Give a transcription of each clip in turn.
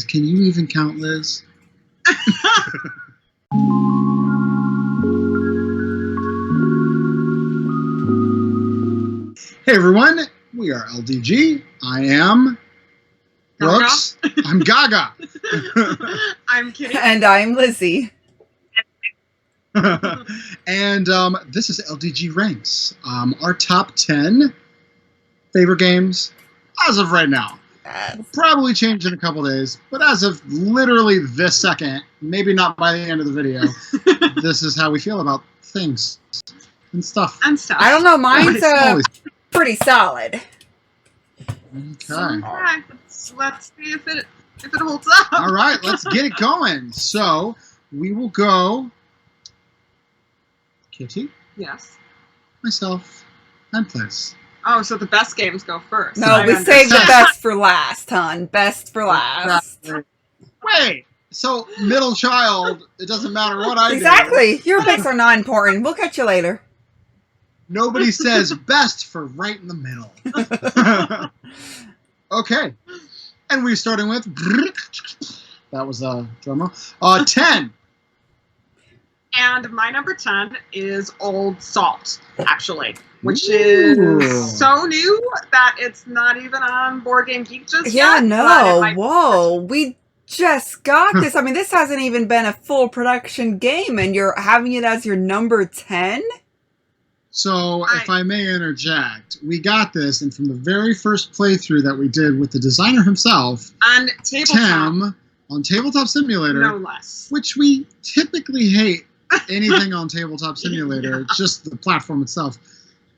Can you even count, Liz? Hey everyone, we are LDG. I am Brooks. I'm Gaga. I'm Kitty. And I'm Lizzy. And this is LDG Ranks. Our top 10 favorite games as of right now. Will probably change in a couple days, but as of literally this second, maybe not by the end of the video, this is how we feel about things and stuff. I don't know, mine's pretty solid. Okay. Let's see if it holds up. All right, let's get it going. So we will go Kitty, Yes. myself, and Liz. Oh, so the best games go first. No, we saved the best for last, hon. Best for last. Wait, so middle child, it doesn't matter what I do. Exactly. Your picks are not important. We'll catch you later. Nobody says best for right in the middle. Okay. And we're starting with... That was a drum roll. 10. And my number 10 is Old Salt, actually, which is so new that it's not even on Board Game Geek just yet. Yeah, no. Whoa. We just got this. I mean, this hasn't even been a full production game, and you're having it as your number 10? So, if I may interject, we got this, and from the very first playthrough that we did with the designer himself, on Tabletop, on Tabletop Simulator, no less, which we typically hate anything on Tabletop Simulator, just the platform itself.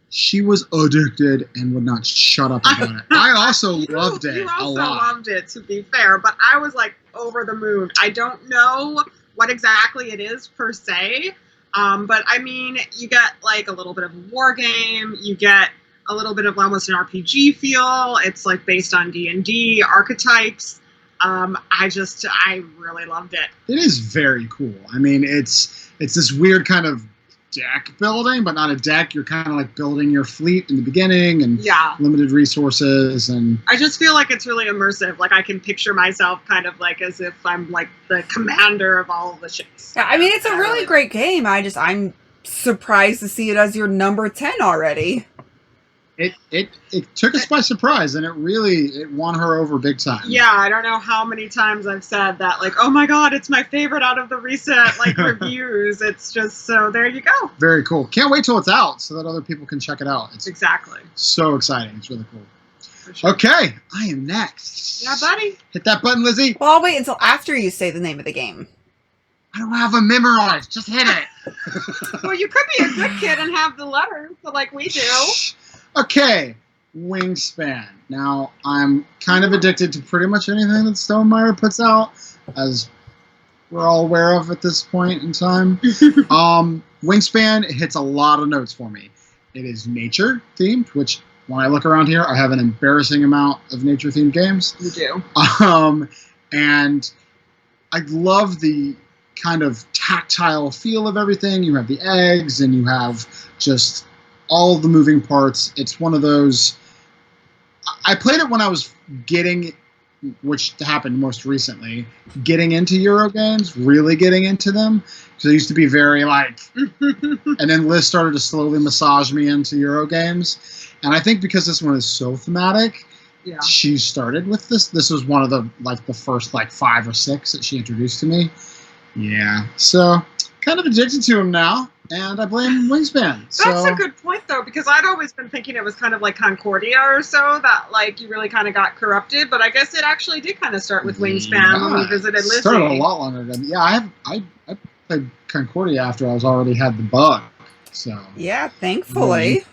She was addicted and would not shut up about it. I also loved it a lot. You also loved it, to be fair, but I was like over the moon. I don't know what exactly it is per se. But I mean, you get like a little bit of a war game. You get a little bit of almost an RPG feel. It's like based on D&D archetypes. I really loved it. It is very cool. I mean, it's this weird kind of deck building, but not a deck. You're kind of like building your fleet in the beginning and limited resources. And I just feel like it's really immersive. Like I can picture myself kind of like as if I'm like the commander of all of the ships. Yeah, I mean, it's a really great game. I'm surprised to see it as your number 10 already. It took us by surprise, and it won her over big time. Yeah, I don't know how many times I've said that, like, oh my god, it's my favorite out of the recent like reviews. It's just, so there you go. Very cool. Can't wait till it's out so that other people can check it out. It's exactly so exciting. It's really cool. For sure. Okay, I am next. Yeah, buddy. Hit that button, Lizzy. Well, I'll wait until after you say the name of the game. I don't have a memorized. Just hit it. Well, you could be a good kid and have the letters, but like we do. Okay, Wingspan. Now, I'm kind of addicted to pretty much anything that Stonemaier puts out, as we're all aware of at this point in time. Wingspan hits a lot of notes for me. It is nature-themed, which, when I look around here, I have an embarrassing amount of nature-themed games. You do. And I love the kind of tactile feel of everything. You have the eggs, and you have just all of the moving parts. It's one of those... I played it when I was getting, which happened most recently, getting into Euro games, really getting into them. Because I used to be very like... and then Liz started to slowly massage me into Euro games. And I think because this one is so thematic, she started with this. This was one of the first 5 or 6 that she introduced to me. Yeah. So, kind of addicted to him now. And I blame Wingspan. That's a good point, though, because I'd always been thinking it was kind of like Concordia or so, that like you really kind of got corrupted. But I guess it actually did kind of start with Wingspan when we visited Lizzy. It started a lot longer ago. Yeah, I played Concordia after I was already had the bug. So yeah, thankfully.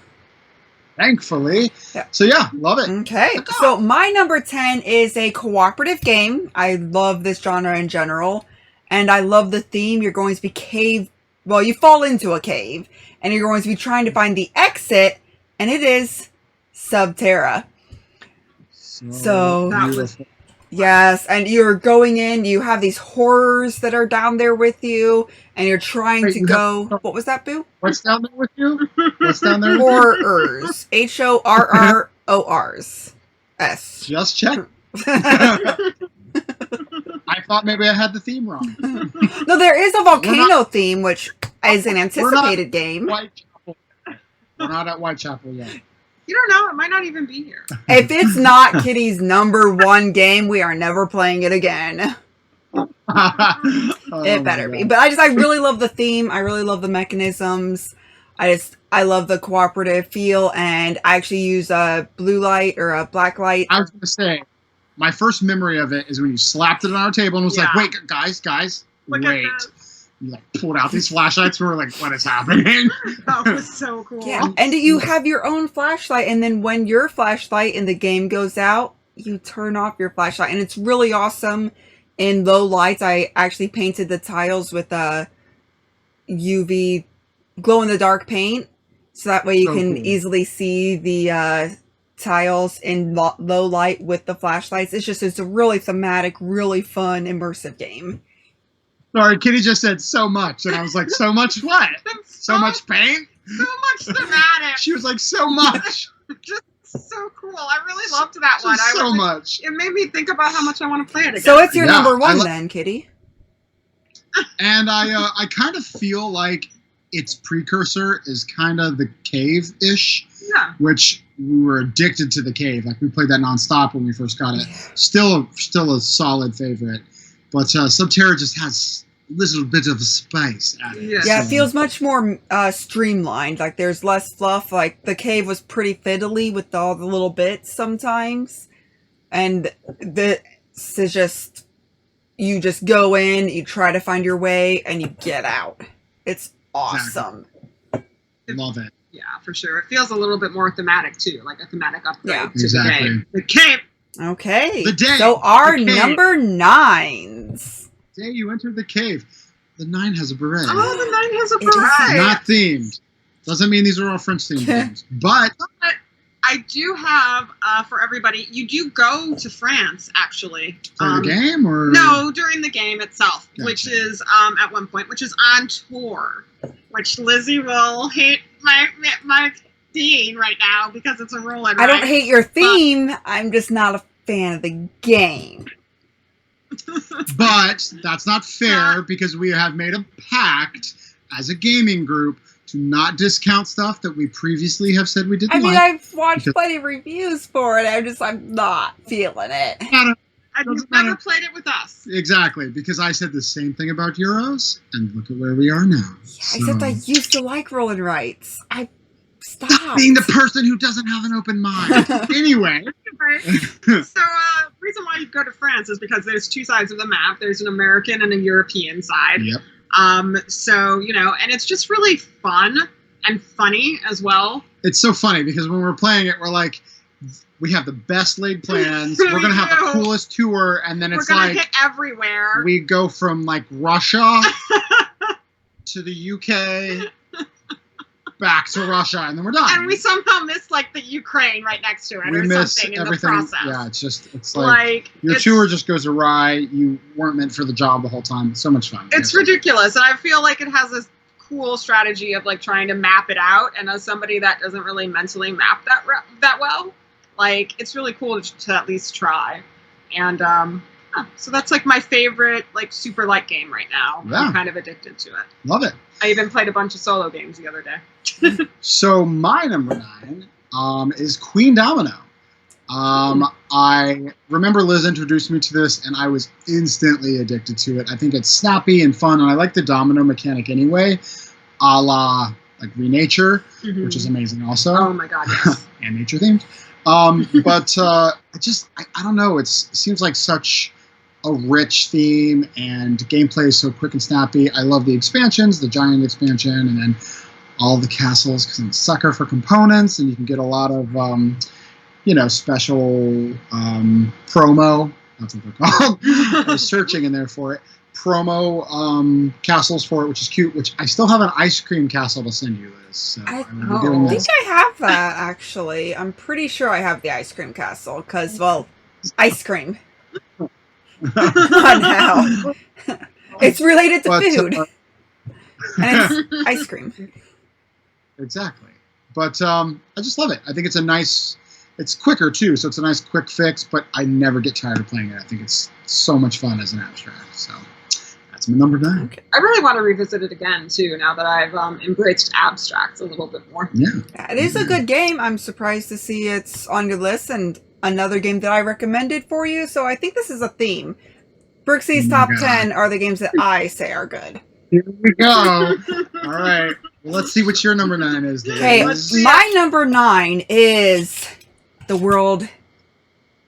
Thankfully. Yeah. So yeah, love it. Okay. So my number 10 is a cooperative game. I love this genre in general. And I love the theme. You're going to be well, you fall into a cave, and you're going to be trying to find the exit, and it is Subterra. So yes, and you're going in, you have these horrors that are down there with you, and you're trying to go... What was that, Boo? What's down there with you? What's down there with you? Horrors. Horrors. S. Just check. thought maybe I had the theme wrong. No, there is a volcano theme, which is an anticipated game. Whitechapel. We're not at Whitechapel yet. You don't know. It might not even be here. If it's not Kitty's #1 game, we are never playing it again. It better be. But I really love the theme. I really love the mechanisms. I love the cooperative feel, and I actually use a blue light or a black light. I was going to say, my first memory of it is when you slapped it on our table and was like, wait, guys, Look wait. You like pulled out these flashlights and we were like, what is happening? That was so cool. Yeah, and you have your own flashlight, and then when your flashlight in the game goes out, you turn off your flashlight, and it's really awesome. In low lights, I actually painted the tiles with a UV glow-in-the-dark paint, so that way you can easily see the tiles in low light with the flashlights. It's a really thematic, really fun, immersive game. Sorry, Kitty just said so much, and I was like, so much what? So much paint? So much thematic. She was like, so much. Just so cool. I really loved that one. So much. It made me think about how much I want to play it again. So it's your #1 then, Kitty. And I kind of feel like its precursor is kind of the cave-ish. Yeah. Which we were addicted to the cave. Like we played that nonstop when we first got it. Still a solid favorite. But Subterra just has a little bit of a spice at it. Yeah, it feels much more streamlined. Like there's less fluff. Like the cave was pretty fiddly with all the little bits sometimes. And this is just, you just go in, you try to find your way, and you get out. It's awesome. Exactly. Love it. Yeah, for sure. It feels a little bit more thematic too, like a thematic upgrade to exactly. the game. The cave. Okay. The day. So our number 9s. The day you entered the cave. The 9 has a beret. Oh, the 9 has a beret. Not themed. Doesn't mean these are all French themed games. But I do have, for everybody, you do go to France, actually. For the game? Or no, during the game itself, gotcha. Which is, at one point, which is on tour, which Lizzy will hate my theme right now because it's a roll and I don't hate your theme. I'm just not a fan of the game. But that's not fair because we have made a pact as a gaming group to not discount stuff that we previously have said we didn't like. I've watched plenty of reviews for it. I'm not feeling it. You've never played it with us. Exactly, because I said the same thing about Euros, and look at where we are now. Yeah, so. Except I used to like roll and rights. Stop being the person who doesn't have an open mind. Anyway. So, reason why you go to France is because there's two sides of the map. There's an American and a European side. Yep. So, and it's just really fun and funny as well. It's so funny because when we're playing it, we're like, we have the best laid plans. We're going to have the coolest tour. And then it's like, we're going to hit everywhere. We go from like Russia to the UK, back to Russia, and then we're done. And we somehow missed like the Ukraine right next to it or something in the process. Yeah, it's like your tour just goes awry. You weren't meant for the job the whole time. It's so much fun. It's ridiculous. And I feel like it has this cool strategy of like trying to map it out. And as somebody that doesn't really mentally map that well, like it's really cool to at least try. And so that's like my favorite like super light game right now. Yeah. I'm kind of addicted to it. Love it. I even played a bunch of solo games the other day. So my number 9 is Queen Domino. I remember Liz introduced me to this, and I was instantly addicted to it. I think it's snappy and fun, and I like the domino mechanic anyway, a la like Renature, which is amazing also. Oh my god, yes. And nature themed. But I don't know. It seems like such a rich theme, and gameplay is so quick and snappy. I love the expansions, the giant expansion, and then all the castles, because I'm a sucker for components, and you can get a lot of, special promo, that's what they're called. I was searching in there for it. Promo castles for it, which is cute, which I still have an ice cream castle to send you, Liz. So I think I have that, actually. I'm pretty sure I have the ice cream castle, because, well, ice cream. Not now. It's related to food. And it's ice cream. Exactly. But I just love it. I think it's a nice it's quicker too, so it's a nice quick fix. But I never get tired of playing it. I think it's so much fun as an abstract. So that's my number 9. Okay. I really want to revisit it again too. Now that I've embraced abstracts a little bit more. Yeah, It is a good game. I'm surprised to see it's on your list, and another game that I recommended for you. So I think this is a theme. Brixie's top 10 are the games that I say are good. Here we go. All right. Well, let's see what your number 9 is. Okay, my number 9 is The World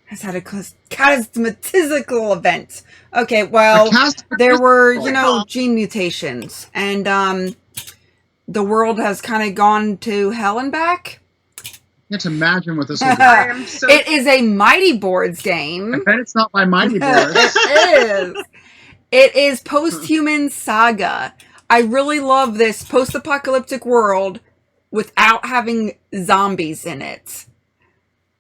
Has Had a Cataclysmical Event. Okay, well, there were, gene mutations, and the world has kind of gone to hell and back. I can't imagine what this will be. It is a Mighty Boards game. I bet it's not by Mighty Boards. It is. It is Post-Human Saga. I really love this post-apocalyptic world without having zombies in it.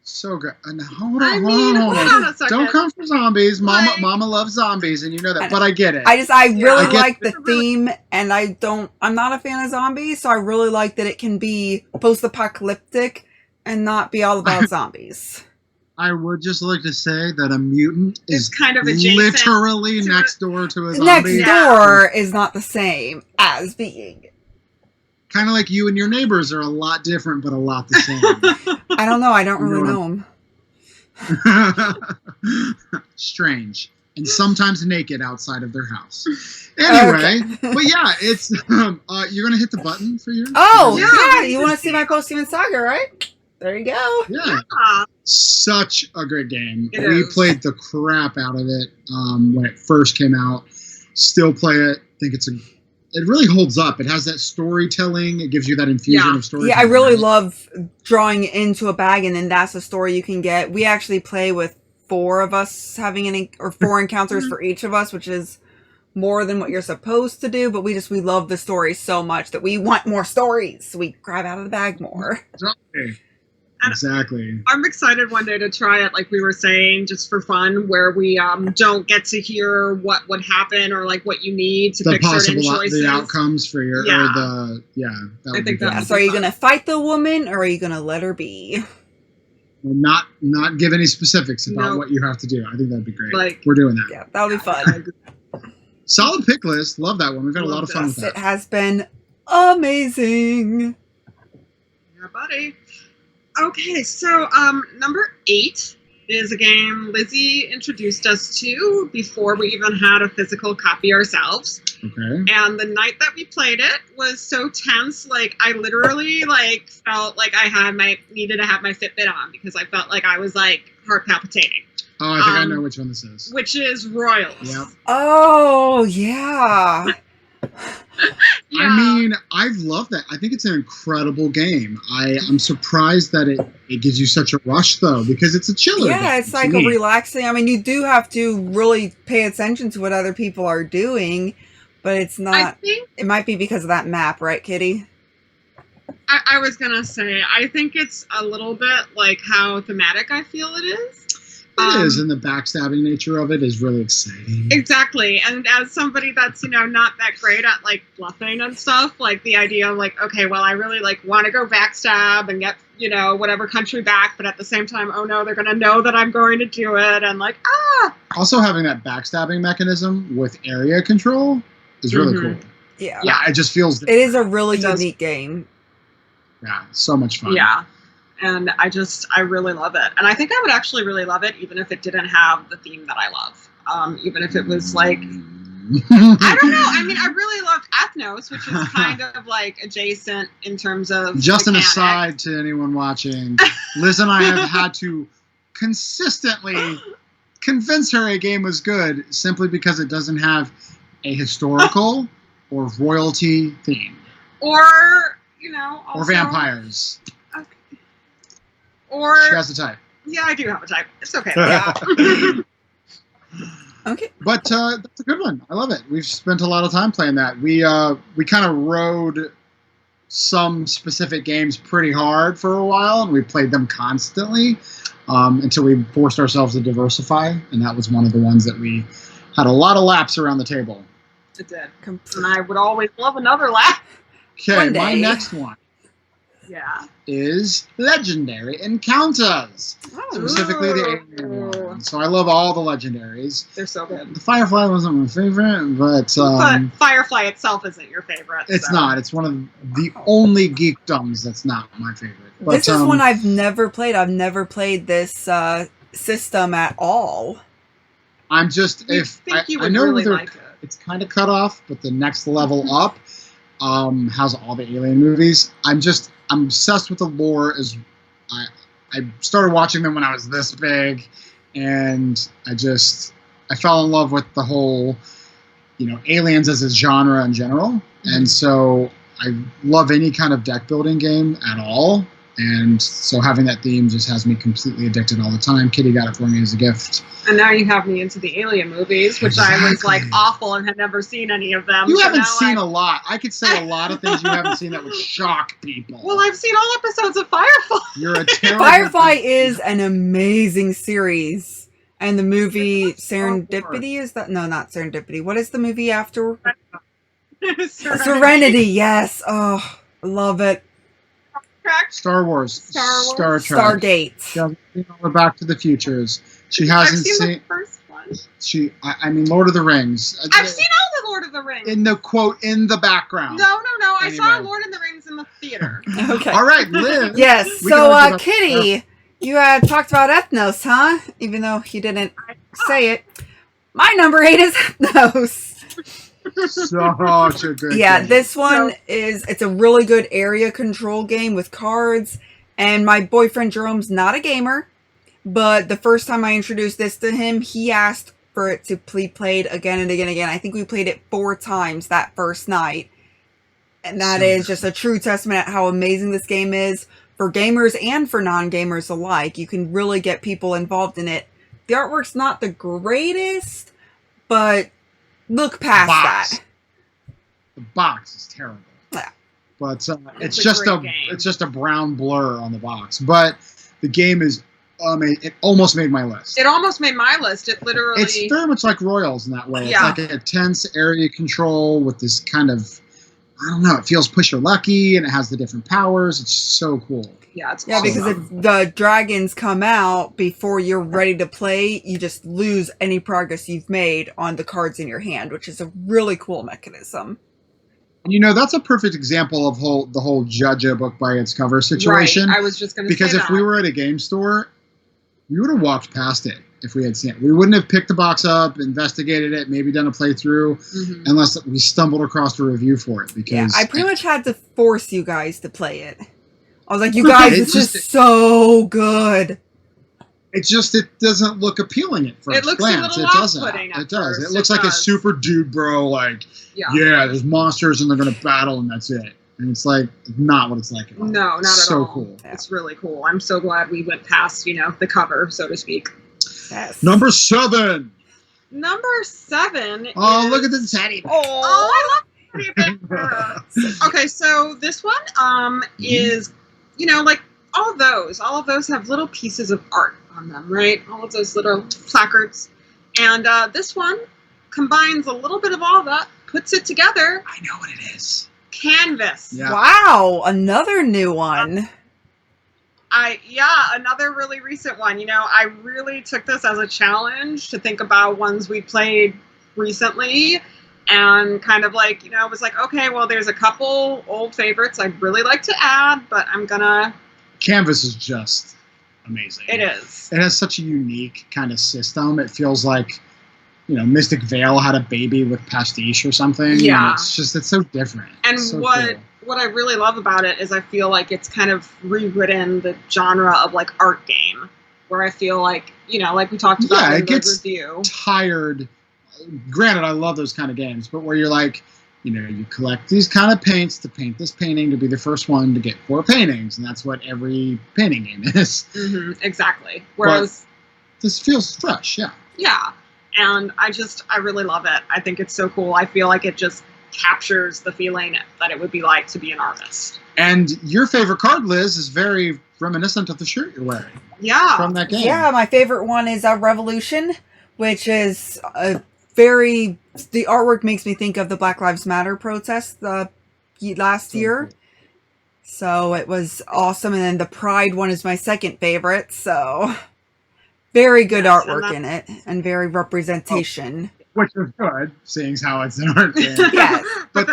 So good. Hold on a second. Don't come for zombies. Mama loves zombies, and you know that. But I get it. I really like the theme, and I'm not a fan of zombies, so I really like that it can be post-apocalyptic and not be all about zombies. I would just like to say that a mutant is kind of literally next door to a zombie. Next door is not the same as being. Kind of like you and your neighbors are a lot different, but a lot the same. I don't know. I don't really know them. Strange. And sometimes naked outside of their house. Anyway, but yeah, it's you're gonna hit the button for your. Oh yeah, you want to see my Post-Human Saga, right? There you go. Yeah. Such a good game. We played the crap out of it when it first came out. Still play it. Think it really holds up. It has that storytelling. It gives you that infusion of storytelling. Yeah, I really love drawing into a bag, and then that's a story you can get. We actually play with 4 of us having 4 encounters for each of us, which is more than what you're supposed to do. But we love the story so much that we want more stories. So we grab out of the bag more. Exactly. I'm excited one day to try it, like we were saying, just for fun, where we don't get to hear what would happen or like what you need to pick certain choices. The outcomes for your I think that's so are you gonna fight the woman or are you gonna let her be? Not give any specifics about what you have to do. I think that'd be great. Like, we're doing that. Yeah, that'll be fun. Solid pick list. Love that one. We've had a lot of fun with that. It has been amazing. Yeah, buddy. Okay, so number 8 is a game Lizzy introduced us to before we even had a physical copy ourselves. Okay. And the night that we played it was so tense, like I literally felt like I needed to have my Fitbit on because I felt like I was heart palpitating. Oh, I think I know which one this is. Which is Royals. Yep. Oh, yeah. Yeah. I mean, I've loved that. I think it's an incredible game. I'm surprised that it gives you such a rush, though, because it's a chiller game. Yeah, it's like a relaxing. I mean, you do have to really pay attention to what other people are doing, but it's not. It might be because of that map, right, Kitty? I was going to say, I think it's a little bit like how thematic I feel it is. It is, and the backstabbing nature of it is really exciting. Exactly, and as somebody that's not that great at bluffing and stuff, the idea of okay, well, I really want to go backstab and get whatever country back, but at the same time, oh no, they're gonna know that I'm going to do it, and Also, having that backstabbing mechanism with area control is really cool. Yeah, it just feels. It is a really unique game. Yeah, so much fun. Yeah. And I really love it. And I think I would actually really love it even if it didn't have the theme that I love. Even if it was I don't know. I mean, I really loved Ethnos, which is kind of adjacent in terms of Just an aside to anyone watching, Liz and I have had to consistently convince her a game was good simply because it doesn't have a historical or royalty theme. Or, also, or vampires. Or she has a type. Yeah, I do have a type. It's okay. Yeah. Okay. But that's a good one. I love it. We've spent a lot of time playing that. We kind of rode some specific games pretty hard for a while, and we played them constantly until we forced ourselves to diversify, and that was one of the ones that we had a lot of laps around the table. It did. And I would always love another lap. Okay, my next one Yeah. is Legendary Encounters. Specifically the alien one. So I love all the legendaries. They're so good. The Firefly wasn't my favorite, but Firefly itself isn't your favorite. It's not. It's one of the only geekdoms that's not my favorite. But, this is one I've never played. I've never played this system at all. I'm just I know really like it's kind of cut off, but the next level up has all the alien movies. I'm obsessed with the lore. I started watching them when I was this big, and I fell in love with the whole, aliens as a genre in general. Mm-hmm. And so I love any kind of deck building game at all. And so having that theme just has me completely addicted all the time. Kitty got it for me as a gift. And now you have me into the alien movies, which I was like awful and had never seen any of them. You haven't seen a lot. I could say a lot of things you haven't seen that would shock people. Well, I've seen all episodes of Firefly. You're a terrible Firefly is an amazing series. And the movie Serendipity is that? No, not Serendipity. What is the movie after? Serenity, yes. Oh, I love it. Star Wars. Star Trek. Stargate. We're Back to the Futures. She hasn't seen the first one. I mean, Lord of the Rings. I've seen all the Lord of the Rings. In the quote, in the background. No. I saw Lord of the Rings in the theater. Okay. All right, Liz. Yes. So, Kitty, you had talked about Ethnos, huh? Even though you didn't say it. My number 8 is Ethnos. Such a good game. This one it's a really good area control game with cards, and my boyfriend Jerome's not a gamer, but the first time I introduced this to him, he asked for it to be played again and again and again. I think we played it 4 times that first night, and that is just a true testament at how amazing this game is for gamers and for non-gamers alike. You can really get people involved in it. The artwork's not the greatest, but look past that. The box is terrible. Yeah. But it's just a brown blur on the box. But the game is it almost made my list. It almost made my list. It literally. It's very much like Royals in that way. Yeah. It's like a tense area control with this kind of, I don't know, it feels push your lucky, and it has the different powers. It's so cool. Yeah, it's awesome. Because if the dragons come out before you're ready to play, you just lose any progress you've made on the cards in your hand, which is a really cool mechanism. And that's a perfect example of the whole judge a book by its cover situation. Right. I was just going to say because if we were at a game store, we would have walked past it if we had seen it. We wouldn't have picked the box up, investigated it, maybe done a playthrough, unless we stumbled across a review for it. Because I pretty much had to force you guys to play it. I was like, you guys, this is so good. It doesn't look appealing at first glance. It doesn't. It does. It looks like a super dude bro, there's monsters and they're going to battle and that's it. And it's like not what it's like at all. No, not at all. So cool. It's really cool. I'm so glad we went past, the cover, so to speak. Yes. Number 7. Number 7 Oh, look at the teddy bear. Oh, I love the teddy bear. Okay, so this one is, like all of those have little pieces of art on them, right? All of those little placards. And this one combines a little bit of all that, puts it together. I know what it is. Canvas. Yeah. Wow, another new one. Another really recent one. I really took this as a challenge to think about ones we played recently, and kind of was like, okay, well, there's a couple old favorites I'd really like to add, but I'm gonna. Canvas is just amazing. It is. It has such a unique kind of system. It feels like, Mystic Vale had a baby with pastiche or something. Yeah. It's so different. And so what I really love about it is I feel like it's kind of rewritten the genre of art game, where I feel like, like we talked about in the review. Tired. Granted, I love those kind of games, but where you're like, you collect these kind of paints to paint this painting to be the first one to get 4 paintings, and that's what every painting game is. Mm-hmm, exactly. Whereas this feels fresh, yeah. Yeah, and I really love it. I think it's so cool. I feel like it just captures the feeling that it would be like to be an artist. And your favorite card, Liz, is very reminiscent of the shirt you're wearing. Yeah. From that game. Yeah, my favorite one is Revolution, which is the artwork makes me think of the Black Lives Matter protest last year. So it was awesome. And then the Pride one is my second favorite. So very good Yes, artwork in it and very representation. Which is good, seeing how it's an art game. Yes. But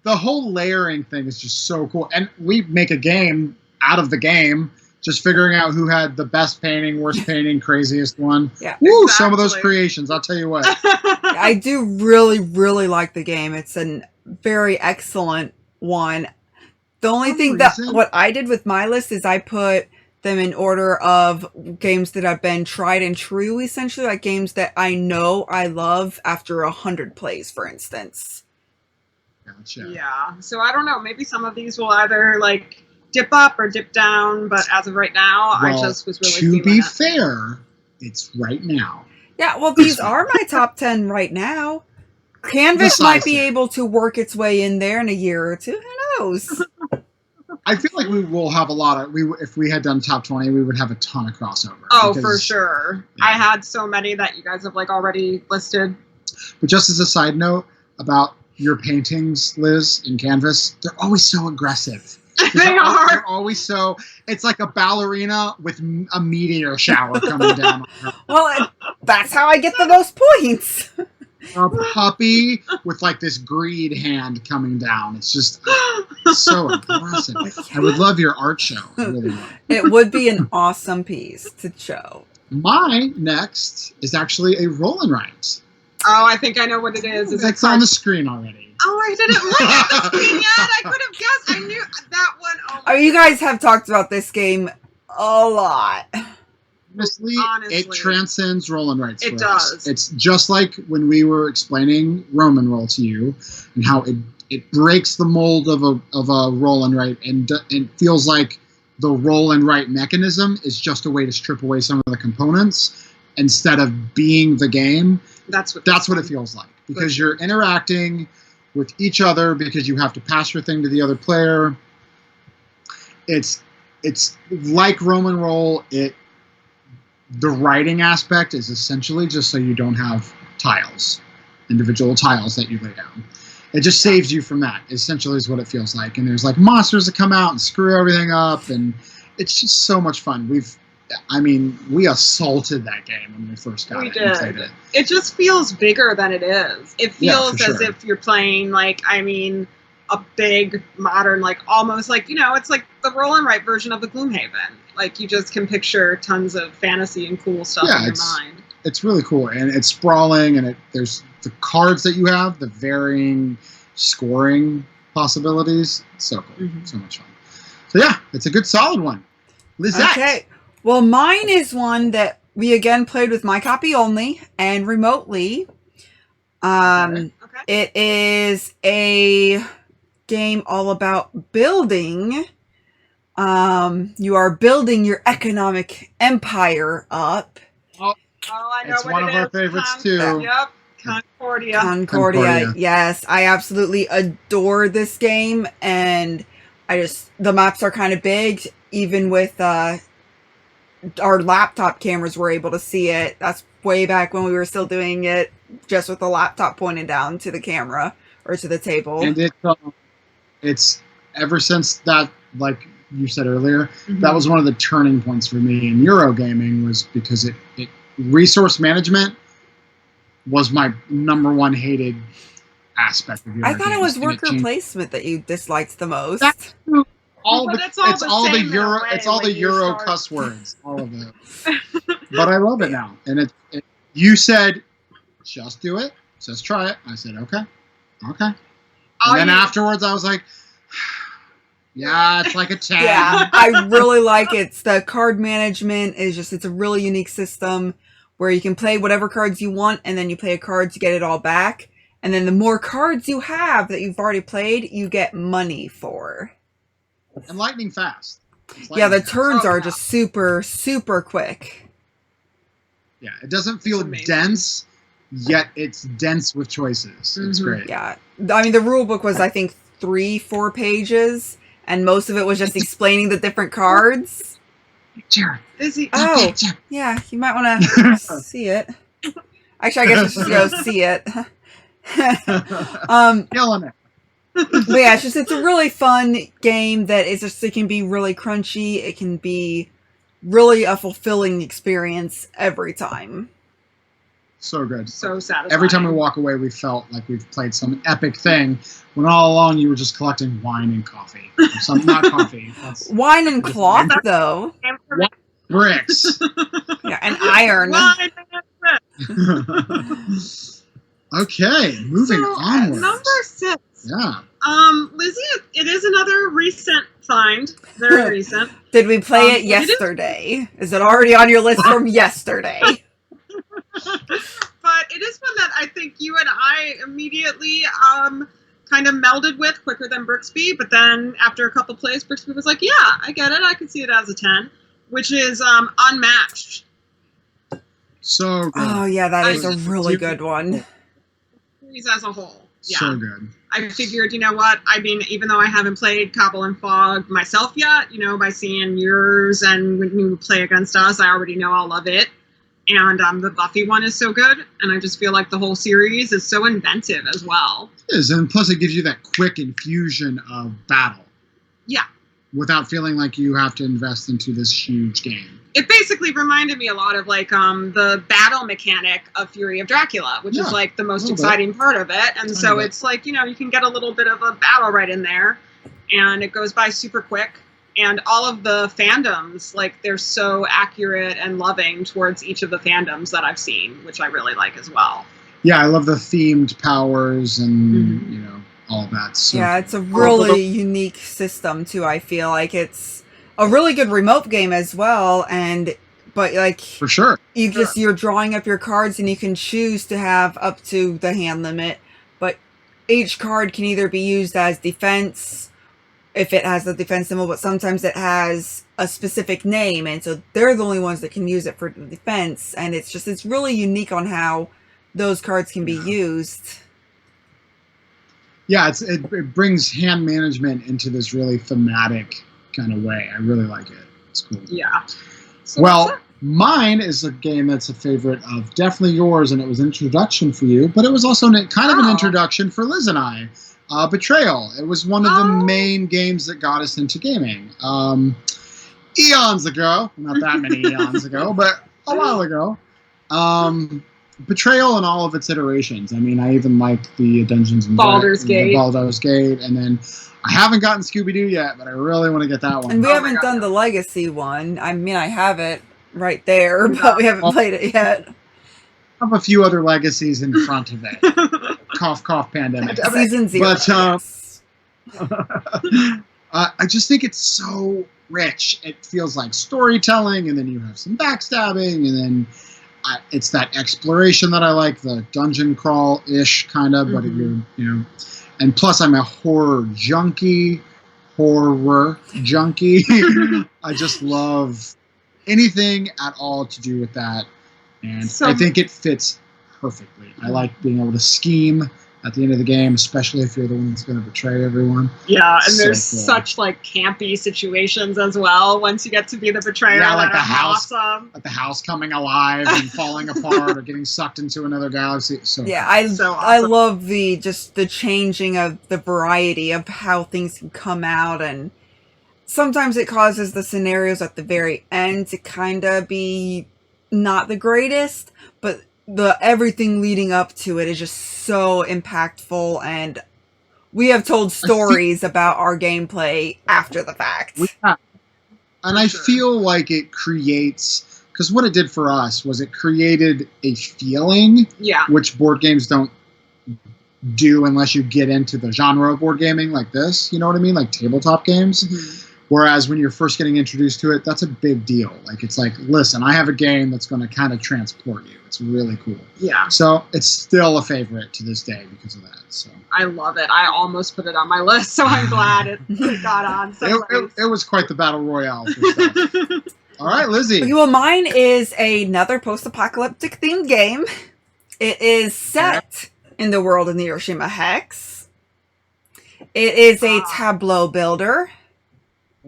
the whole layering thing is just so cool. And we make a game out of the game, just figuring out who had the best painting, worst painting, craziest one. Yeah. Woo, Exactly. some of those creations, I'll tell you what. I do really, really like the game. It's a very excellent one. The only thing that what I did with my list is I put them in order of games that have been tried and true, essentially, like games that I know I love after 100 plays, for instance. Gotcha. Yeah. So I don't know. Maybe some of these will either like dip up or dip down, but as of right now, Well, I just was really to feeling be it. fair, it's right now. Yeah, well, these are my top 10 right now. Canvas might be able to work its way in there in a year or two. Who knows? I feel like we will have a lot of. If we had done top 20, we would have a ton of crossover. Oh, because, for sure. Yeah. I had so many that you guys have like already listed. But just as a side note about your paintings, Liz, in Canvas, they're always so aggressive. They are. They're always so. It's like a ballerina with a meteor shower coming down on her. Well, that's how I get the most points. A puppy with like this greed hand coming down. It's just so aggressive. I would love your art show. I really would. It would be an awesome piece to show. My next is actually a roll and write. Oh, I think I know what it is. It's on the screen already. Oh, I didn't look at the screen yet. I could have guessed. I knew that one. Oh, I mean, you guys have talked about this game a lot. Honestly, Honestly. it transcends roll and writes. It for does. us. It's just like when we were explaining Roman roll to you, and how it breaks the mold of a roll and write, and feels like the roll and write mechanism is just a way to strip away some of the components instead of being the game. That's what it feels like, because you're interacting with each other because you have to pass your thing to the other player. It's like Roman roll. The writing aspect is essentially just so you don't have tiles, individual tiles that you lay down. It just saves you from that, essentially, is what it feels like. And there's like monsters that come out and screw everything up, and it's just so much fun. We assaulted that game when we first got it. And played it. It just feels bigger than it is. It feels as sure. if you're playing a big modern, like almost like, it's like the roll and write version of the Gloomhaven. Like you just can picture tons of fantasy and cool stuff in your mind. It's really cool, and it's sprawling, and there's the cards that you have, the varying scoring possibilities. It's so cool, so much fun. So yeah, it's a good solid one. Lizette. Okay. Well, mine is one that we again played with my copy only and remotely. Okay. It is a game all about building. You are building your economic empire up. Oh, I know it's what one it of our is. favorites too. Yep, Concordia. Concordia. Yes, I absolutely adore this game, and the maps are kind of big. Even with our laptop cameras, were able to see it. That's way back when we were still doing it just with the laptop pointed down to the camera or to the table. And it's ever since that, like you said earlier, that was one of the turning points for me in Eurogaming, was because it resource management was my number one hated aspect of Eurogames. I thought it was worker placement that you disliked the most. That's true. It's all the Euro cuss words, all of it. But I love it now, and you said, just do it, just try it. I said, okay, and then afterwards I was like, yeah, it's like a 10. Yeah, I really like it. The card management is it's a really unique system where you can play whatever cards you want, and then you play a card to get it all back, and then the more cards you have that you've already played, you get money for. And lightning fast. The turns are just super, super quick. Yeah, it doesn't feel dense, yet it's dense with choices. It's great. Yeah. I mean, the rule book was, I think, 3-4 pages, and most of it was just explaining the different cards. Picture. Oh, yeah, you might want to see it. Actually, I guess we should go see it. Killing it. But yeah, it's a really fun game that is just, it can be really crunchy. It can be really a fulfilling experience every time. So good. So satisfying. Every time we walk away, we felt like we've played some epic thing, when all along you were just collecting wine and coffee. Or not coffee. Wine and cloth, though. Bricks. Yeah, and iron. Wine and bricks. Okay, moving onwards. Number 6. Yeah. Lizzy, it is another recent find. Very recent. Did we play it yesterday? Is it already on your list from yesterday? But it is one that I think you and I immediately kind of melded with quicker than Brixby. But then after a couple plays, Brixby was like, yeah, I get it. I can see it as a 10, which is Unmatched. So good. Oh, yeah, that is a really good one. As a whole. Yeah. So good. I figured, you know what? I mean, even though I haven't played Cobble and Fog myself yet, you know, by seeing yours and when you play against us, I already know I'll love it. And the Buffy one is so good, and I just feel like the whole series is so inventive as well. It is, and plus it gives you that quick infusion of battle. Yeah. Without feeling like you have to invest into this huge game. It basically reminded me a lot of like the battle mechanic of Fury of Dracula, which is like the most exciting part of it. And so it's like, you know, you can get a little bit of a battle right in there, and it goes by super quick. And all of the fandoms, like, they're so accurate and loving towards each of the fandoms that I've seen, which I really like as well. Yeah, I love the themed powers and, you know, all that. So yeah, it's a really unique system, too, I feel like. It's a really good remote game as well, but, like... For sure. You're drawing up your cards, and you can choose to have up to the hand limit, but each card can either be used as defense... if it has the defense symbol, but sometimes it has a specific name, and so they're the only ones that can use it for the defense, and it's really unique on how those cards can be used. Yeah, it brings hand management into this really thematic kind of way. I really like it. It's cool. Yeah. So well, mine is a game that's a favorite of definitely yours, and it was an introduction for you, but it was also kind of an introduction for Liz and I. Betrayal. It was one of the main games that got us into gaming. Eons ago, not that many eons ago, but a while ago. Betrayal in all of its iterations. I mean, I even liked the Dungeons and Baldur's Gate. Baldur's Gate, and then I haven't gotten Scooby-Doo yet, but I really want to get that one. And we haven't done the Legacy one. I mean, I have it right there, but we haven't played it yet. I have a few other legacies in front of it. Cough, cough, pandemic. Season 0. But I just think it's so rich. It feels like storytelling, and then you have some backstabbing, and then it's that exploration that I like, the dungeon crawl-ish kind of, but you know. And plus, I'm a horror junkie. I just love anything at all to do with that. And I think it fits perfectly. I like being able to scheme at the end of the game, especially if you're the one that's going to betray everyone. Yeah, and there's such like campy situations as well once you get to be the betrayer. Yeah, like the house, like the house coming alive and falling apart or getting sucked into another galaxy. So yeah, I love the changing of the variety of how things can come out, and sometimes it causes the scenarios at the very end to kind of be not the greatest, but everything leading up to it is just so impactful, and we have told stories about our gameplay after the fact. And I feel like it creates, because what it did for us was it created a feeling, which board games don't do unless you get into the genre of board gaming like this, you know what I mean? Like tabletop games. Whereas when you're first getting introduced to it, that's a big deal. Like, it's like, listen, I have a game that's going to kind of transport you. It's really cool. Yeah. So it's still a favorite to this day because of that. So I love it. I almost put it on my list, so I'm glad it got on. It was quite the battle royale for stuff. All right, Lizzy. Well, mine is another post-apocalyptic themed game. It is set in the world of the Hiroshima Hex. It is a tableau builder.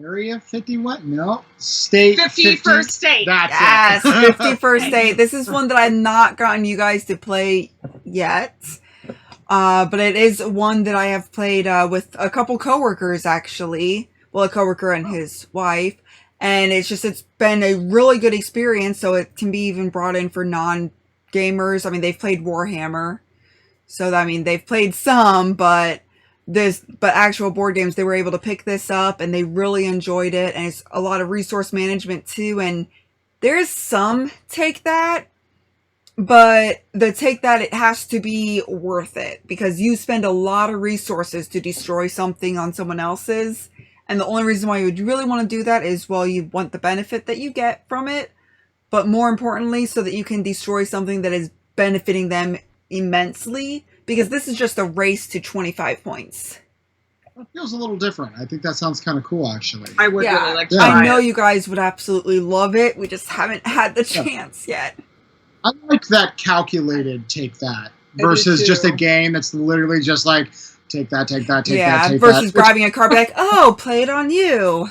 Area 51? No. State 51st State. That's it. 51st State. This is one that I've not gotten you guys to play yet. But it is one that I have played with a couple coworkers, actually. Well, a coworker and his wife. And it's been a really good experience, so it can be even brought in for non-gamers. I mean, they've played Warhammer. So, I mean, they've played some, but actual board games, they were able to pick this up, and they really enjoyed it. And it's a lot of resource management, too. And there's some take that, but it has to be worth it, because you spend a lot of resources to destroy something on someone else's. And the only reason why you would really want to do that is, well, you want the benefit that you get from it, but more importantly, so that you can destroy something that is benefiting them immensely, because this is just a race to 25 points. It feels a little different. I think that sounds kind of cool, actually. I would really like to I try know it. you guys would absolutely love it. We just haven't had the chance yet. I like that calculated take that versus just a game that's literally just like take that, take that, take that, take versus that. grabbing a card, like, oh, play it on you.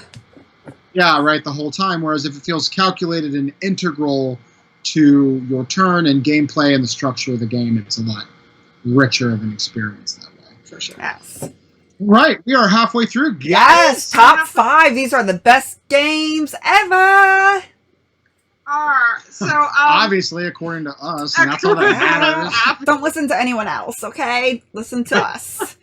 Yeah, right, the whole time. Whereas if it feels calculated and integral to your turn and gameplay and the structure of the game, it's a lot richer of an experience that way. For sure. Yes. Right, we are halfway through. Yes, top 5. These are the best games ever. So, obviously, according to us, and that's all that matters. Don't listen to anyone else, okay? Listen to us.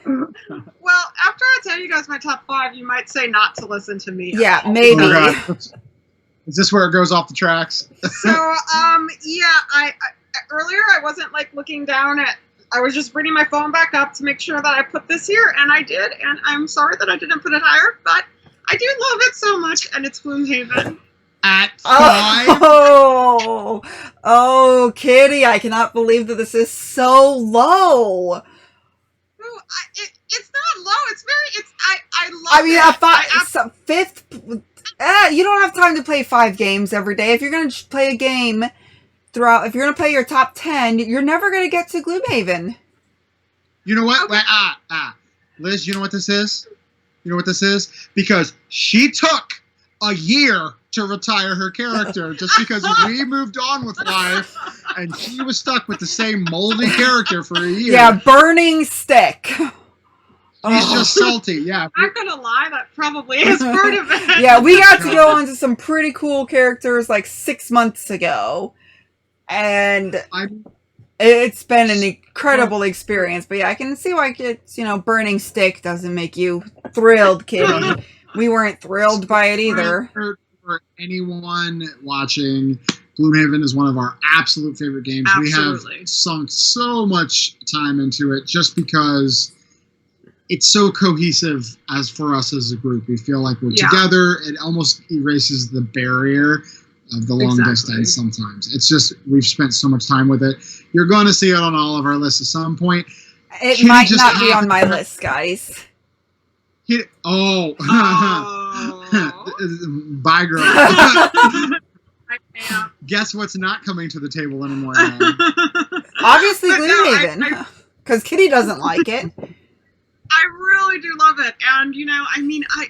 Well, after I tell you guys my top 5, you might say not to listen to me. Yeah, maybe. Oh, God. Is this where it goes off the tracks? So, yeah, I earlier I wasn't like looking down at. I was just bringing my phone back up to make sure that I put this here, and I did. And I'm sorry that I didn't put it higher, but I do love it so much, and it's Gloomhaven. At 5? Oh, Kitty, I cannot believe that this is so low. No, it's not low. It's very. I love. I mean, it. Fifth. You don't have time to play 5 games every day. If you're going to play a game throughout, if you're going to play your top 10, you're never going to get to Gloomhaven. You know what? Liz, you know what this is? You know what this is? Because she took a year to retire her character just because we moved on with life and she was stuck with the same moldy character for a year. Yeah, burning stick. She's just salty, yeah. I'm not gonna lie, that probably is part of it. Yeah, we got to go on to some pretty cool characters like 6 months ago. And it's been an incredible experience. But yeah, I can see why it's, burning stick doesn't make you thrilled, Kitty. We weren't thrilled by it either. For anyone watching, Gloomhaven is one of our absolute favorite games. Absolutely. We have sunk so much time into it just because it's so cohesive as for us as a group. We feel like we're together. It almost erases the barrier of the long distance sometimes. It's just, we've spent so much time with it. You're going to see it on all of our lists at some point. It might not be on my list, guys. Bye, girl. I am. Guess what's not coming to the table anymore? Obviously, Gloomhaven, because Kitty doesn't like it. I really do love it, and I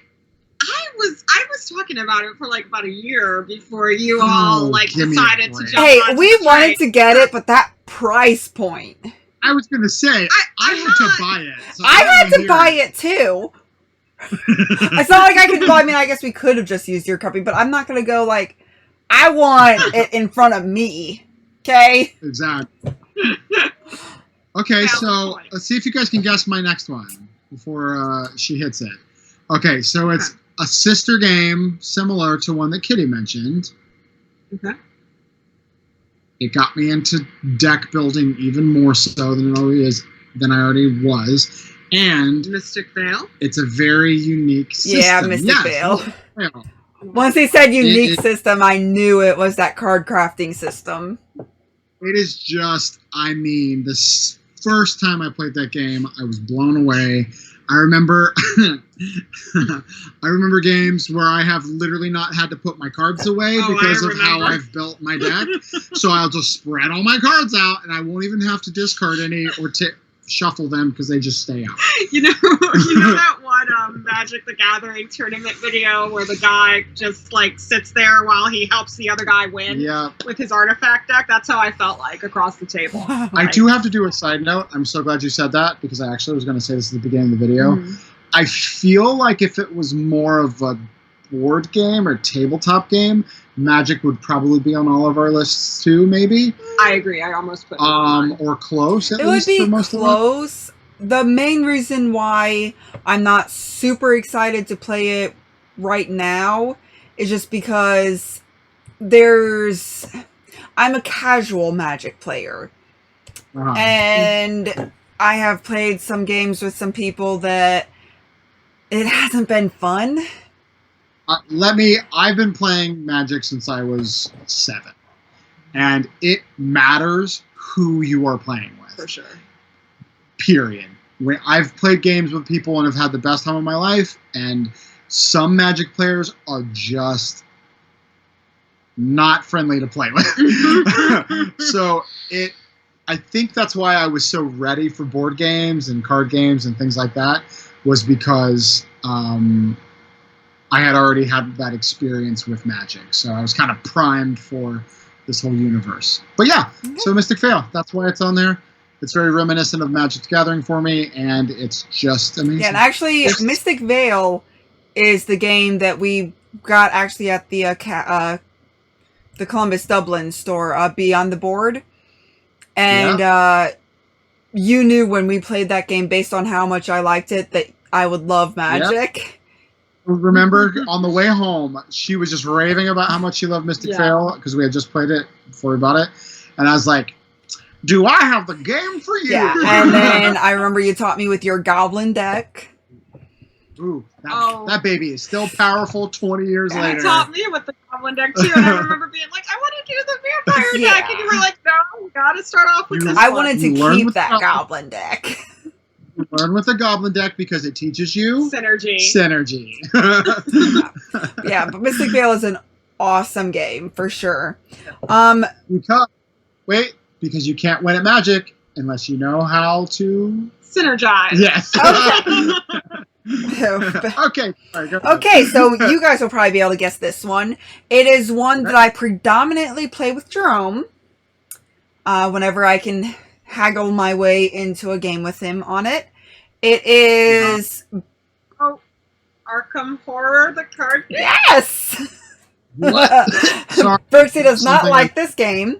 was talking about it for like about a year before you all decided to jump. Hey, we wanted to get it, but that price point. I was going to say I had to buy it. So I had to buy it too. It's not like I could. Well, I guess we could have just used your copy, but I'm not going to go like. I want it in front of me. Okay. Exactly. Okay, so let's see if you guys can guess my next one before she hits it. Okay, so it's a sister game similar to one that Kitty mentioned. Okay. It got me into deck building even more so than I already was. And Mystic Vale. It's a very unique system. Yeah, Mystic Vale. Once he said unique system, I knew it was that card crafting system. It is just, the first time I played that game, I was blown away. I remember games where I have literally not had to put my cards away because of how I've built my deck. So I'll just spread all my cards out and I won't even have to discard any or shuffle them because they just stay out. You know that one Magic the Gathering tournament video where the guy just like sits there while he helps the other guy win with his artifact deck? That's how I felt like across the table. I do have to do a side note. I'm so glad you said that because I actually was going to say this at the beginning of the video. I feel like if it was more of a board game or tabletop game, Magic would probably be on all of our lists too, maybe. I agree. I almost put it or close at it least would be for most close. The main reason why I'm not super excited to play it right now is just because I'm a casual Magic player. And I have played some games with some people that it hasn't been fun. I've been playing Magic since I was 7. And it matters who you are playing with. For sure. Period. When I've played games with people and have had the best time of my life, and some Magic players are just not friendly to play with. So I think that's why I was so ready for board games and card games and things like that, was because I had already had that experience with Magic. So I was kind of primed for this whole universe. But yeah, so Mystic Vale, that's why it's on there. It's very reminiscent of Magic the Gathering for me, and it's just amazing. Yeah, and actually, Mystic Vale is the game that we got actually at the Columbus Dublin store, Beyond the Board. And you knew when we played that game, based on how much I liked it, that I would love Magic. Yep. Remember, on the way home, she was just raving about how much she loved Mystic Vale, because we had just played it before we bought it. And I was like, do I have the game for you? Yeah, and then I remember you taught me with your Goblin deck. Ooh, that baby is still powerful 20 years later. You taught me with the Goblin deck, too, and I remember being like, I want to do the Vampire deck, and you were like, no, you got to start off with this I one. wanted to keep that Goblin deck. Learn with the Goblin deck because it teaches you synergy. Yeah, but Mystic Vale is an awesome game for sure. Because you can't win at Magic unless you know how to synergize. Yes. Okay. Okay, so you guys will probably be able to guess this one. It is one that I predominantly play with Jerome. Whenever I can haggle my way into a game with him on it. It is Arkham Horror, the card game? Yes! What? Berksy does not like this game.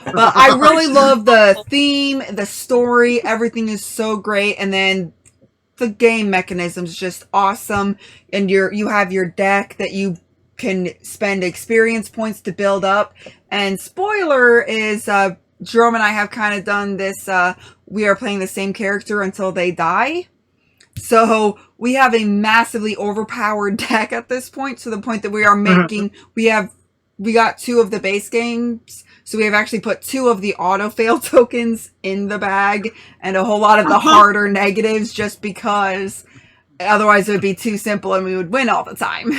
But I really love the theme, the story, everything is so great, and then the game mechanism is just awesome. And you have your deck that you can spend experience points to build up. And spoiler is Jerome and I have kind of done this, we are playing the same character until they die. So we have a massively overpowered deck at this point, to the point that we are making, we got 2 of the base games, so we have actually put 2 of the auto-fail tokens in the bag, and a whole lot of the harder negatives, just because otherwise it would be too simple and we would win all the time.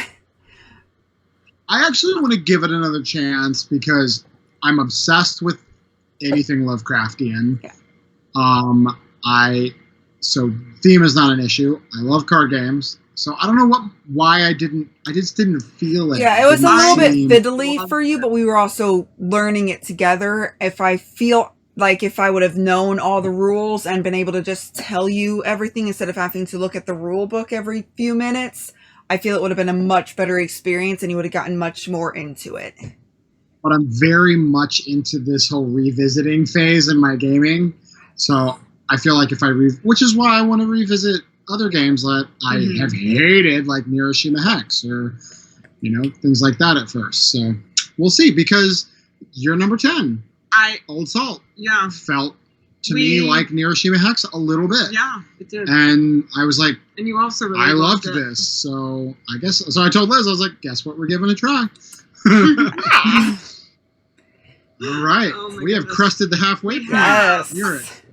I actually want to give it another chance because I'm obsessed with anything Lovecraftian. Yeah. So theme is not an issue. I love card games. So I don't know why I just didn't feel it. Yeah, it was a little bit fiddly for you, but we were also learning it together. If I feel like if I would have known all the rules and been able to just tell you everything instead of having to look at the rule book every few minutes, I feel it would have been a much better experience and you would have gotten much more into it. But I'm very much into this whole revisiting phase in my gaming. So I feel like if which is why I want to revisit other games that I have hated, like Hiroshima Hex or, things like that at first. So we'll see, because you're number 10. Old Salt. Yeah. Felt to me like Hiroshima Hex a little bit. Yeah, it did. And I was like, and you also really I loved this. So I told Liz, I was like, guess what, we're giving a try. All right. We have crested the halfway point. Yes. You're it.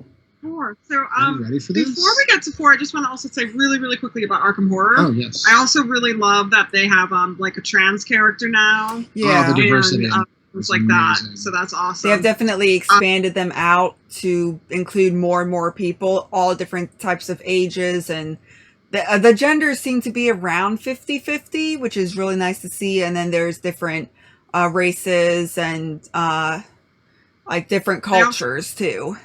So, are you ready for this? Before we get to 4, I just want to also say really, really quickly about Arkham Horror. Oh, yes. I also really love that they have like a trans character now. Yeah. Oh, the diversity. was like that. amazing. So that's awesome. They have definitely expanded them out to include more and more people, all different types of ages, and the genders seem to be around 50-50, which is really nice to see. And then there's different races and like different cultures too.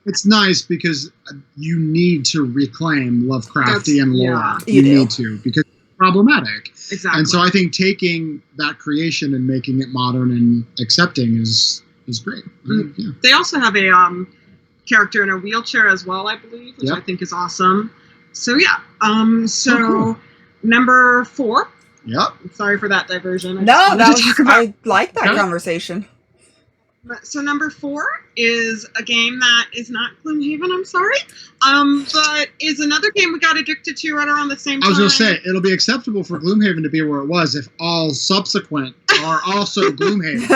It's nice because you need to reclaim Lovecraftian lore. Yeah. You need to, because it's problematic. Exactly. And so I think taking that creation and making it modern and accepting is great. Yeah. They also have a character in a wheelchair as well, I believe, which I think is awesome. So yeah. Cool. Number 4. Yep. Sorry for that diversion. I like that conversation. So number 4 is a game that is not Gloomhaven, I'm sorry, but is another game we got addicted to right around the same time. I was going to say, it'll be acceptable for Gloomhaven to be where it was if all subsequent are also Gloomhaven. So,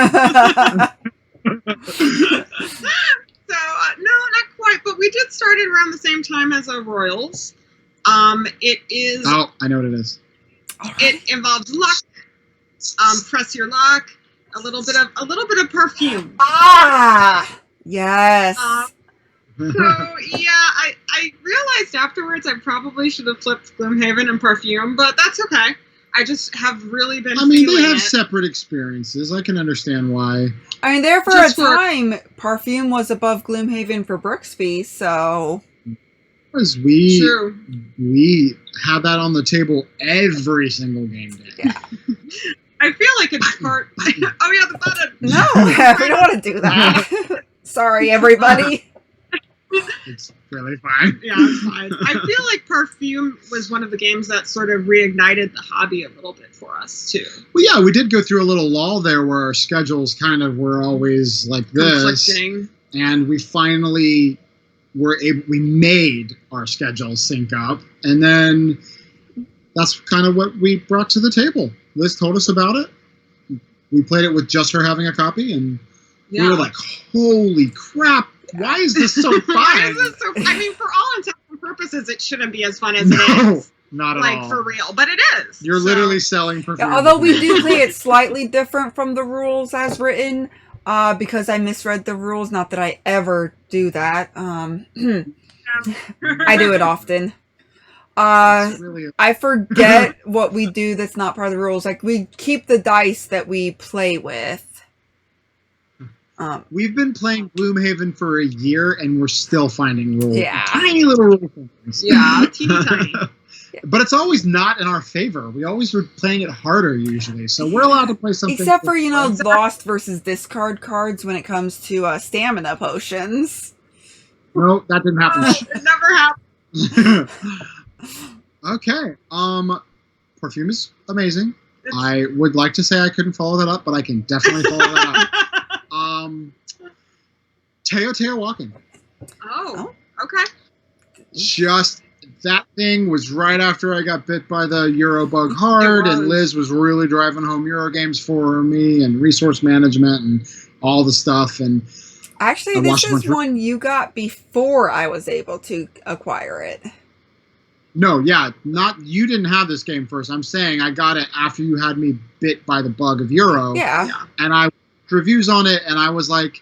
no, not quite, but we did start it around the same time as Royals. It is... Oh, I know what it is. It involves luck, press your luck, a little bit of perfume. Ah, yes. So yeah, I realized afterwards I probably should have flipped Gloomhaven and perfume, but that's okay. I just have really been. They have separate experiences. I can understand why. I mean, there for a time, perfume was above Gloomhaven for Brooksby, so. Because we had that on the table every single game day. Yeah. I feel like it's part. Oh yeah, the button. No, we don't want to do that. Sorry, everybody. It's really fine. Yeah, it's fine. I feel like perfume was one of the games that sort of reignited the hobby a little bit for us too. Well, yeah, we did go through a little lull there where our schedules kind of were always like this, conflicting, and we finally we made our schedules sync up, and then that's kind of what we brought to the table. Liz told us about it. We played it with just her having a copy, and we were like, holy crap, why is this so fun? Why is this so fun? I mean, for all intents and purposes, it shouldn't be as fun as it is. Not at all. Like, for real. But it is. You're literally selling perfume. Yeah, although we do play it slightly different from the rules as written, because I misread the rules. Not that I ever do that. I do it often. I forget what we do that's not part of the rules. Like, we keep the dice that we play with. We've been playing Gloomhaven for a year, and we're still finding rules. Yeah. Tiny little rule things. Yeah, teeny tiny. But it's always not in our favor. We always were playing it harder, usually. So we're allowed to play something. Except for, lost versus discard cards when it comes to stamina potions. No, that didn't happen. It never happened. Okay. Perfume is amazing. I would like to say I couldn't follow that up, but I can definitely follow that up. Teo walking. Oh, okay. Just that thing was right after I got bit by the Eurobug hard, and Liz was really driving home Euro games for me and resource management and all the stuff. And actually, this is one you got before I was able to acquire it. No, yeah, you didn't have this game first. I'm saying I got it after you had me bit by the bug of Euro. Yeah. And I reviews on it, and I was like,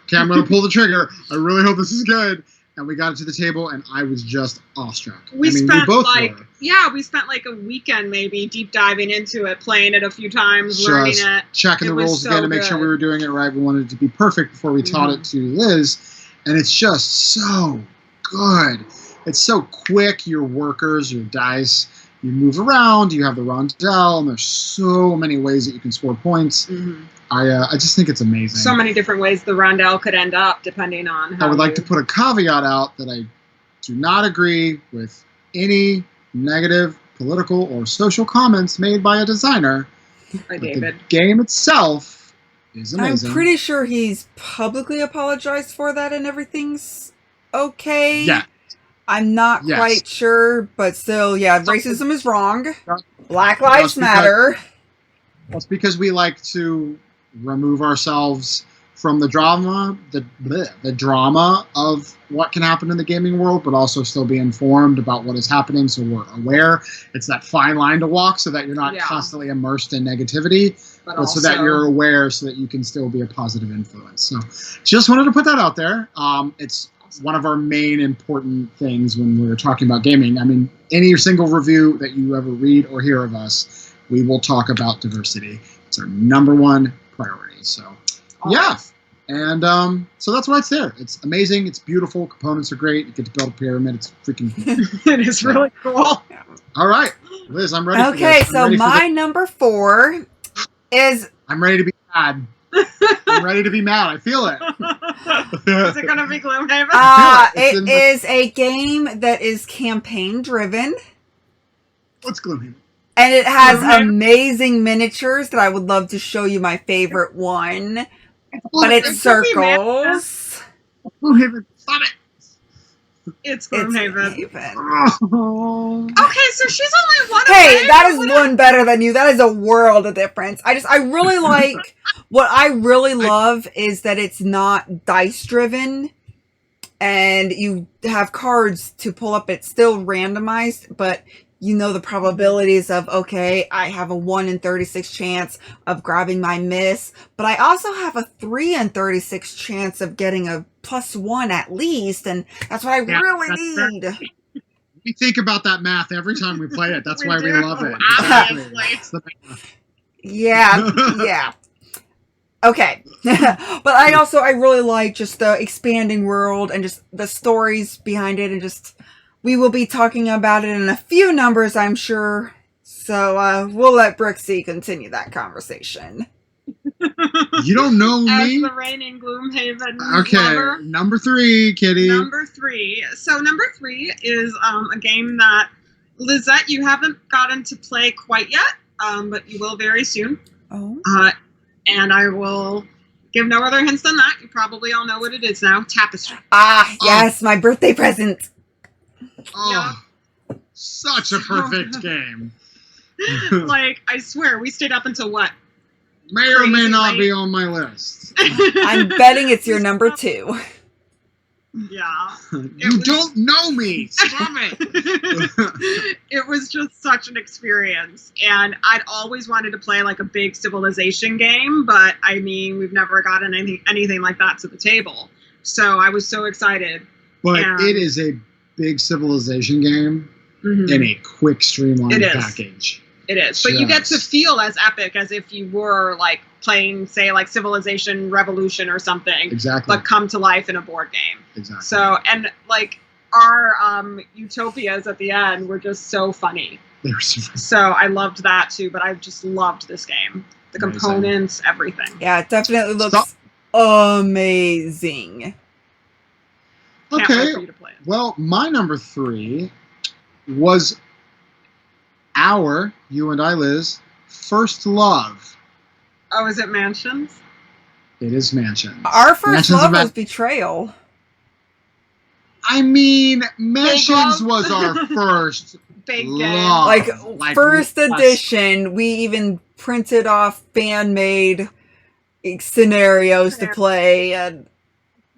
okay, I'm going to pull the trigger. I really hope this is good. And we got it to the table, and I was just awestruck. We spent like a weekend maybe deep diving into it, playing it a few times, learning it. Checking the rules again to make sure we were doing it right. We wanted it to be perfect before we taught it to Liz. And it's just so good. It's so quick. Your workers, your dice, you move around. You have the rondelle, and there's so many ways that you can score points. Mm-hmm. I just think it's amazing. So many different ways the rondelle could end up, depending on how. I would like to put a caveat out that I do not agree with any negative political or social comments made by a designer. By David. The game itself is amazing. I'm pretty sure he's publicly apologized for that and everything's okay. Yeah. I'm not quite sure, but still, racism is wrong. Black Lives Matter. That's because we like to remove ourselves from the drama of what can happen in the gaming world, but also still be informed about what is happening, so we're aware. It's that fine line to walk, so that you're not constantly immersed in negativity, but so that you're aware, so that you can still be a positive influence. So, just wanted to put that out there. It's one of our main important things when we're talking about gaming. I mean, any single review that you ever read or hear of us, we will talk about diversity. It's our number one priority. So, yeah. And so that's why it's there. It's amazing. It's beautiful. Components are great. You get to build a pyramid. It's freaking cool. It is really cool. All right. Liz, I'm ready for this. Okay, so my number 4 is... I'm ready to be mad. I'm ready to be mad. I feel it. Is it going to be Gloomhaven? It is a game that is campaign driven. What's Gloomhaven? And it has amazing miniatures that I would love to show you my favorite one. But it's circles. Gloomhaven. Stop it. It's Gloomhaven. Oh. Okay, so she's only one Hey, away. that is one better than you. That is a world of difference. I really like, what I really love is that it's not dice driven and you have cards to pull up. It's still randomized, but you know the probabilities of, okay, I have a 1 in 36 chance of grabbing my miss, but I also have a 3 in 36 chance of getting a +1 at least, and that's what I really need. We think about that math every time we play it. That's why we love it. Exactly. Yeah. Okay. But I really like just the expanding world and just the stories behind it, and just... We will be talking about it in a few numbers, I'm sure. So we'll let Brixie continue that conversation. You don't know me. As the reigning Gloomhaven lover. Number 3, Kitty. Number 3. So number 3 is a game that, Lizette, you haven't gotten to play quite yet, but you will very soon. Oh. And I will give no other hints than that. You probably all know what it is now. Tapestry. Ah, yes, my birthday present. Oh, yeah. Such a perfect game. Like, I swear, we stayed up until what? May or may not be on my list. I'm betting it's your number 2. Yeah. You don't know me. Stop it. It was just such an experience. And I'd always wanted to play like a big Civilization game, but I mean, we've never gotten anything like that to the table. So I was so excited. But it is a big Civilization game in a quick, streamlined package. It is. But you get to feel as epic as if you were like playing, say, like Civilization Revolution or something. Exactly. But come to life in a board game. Exactly. So, and like our utopias at the end were just so funny. They were super. So I loved that too, but I just loved this game. The components, everything. Yeah, it definitely looks amazing. Can't wait for you to play it. Well, my number 3 was you and I, Liz, first love. Oh, is it Mansions? It is Mansions. Our first love was Betrayal. I mean, Mansions was our first big love. game. Like first edition, we even printed off fan-made scenarios to play, and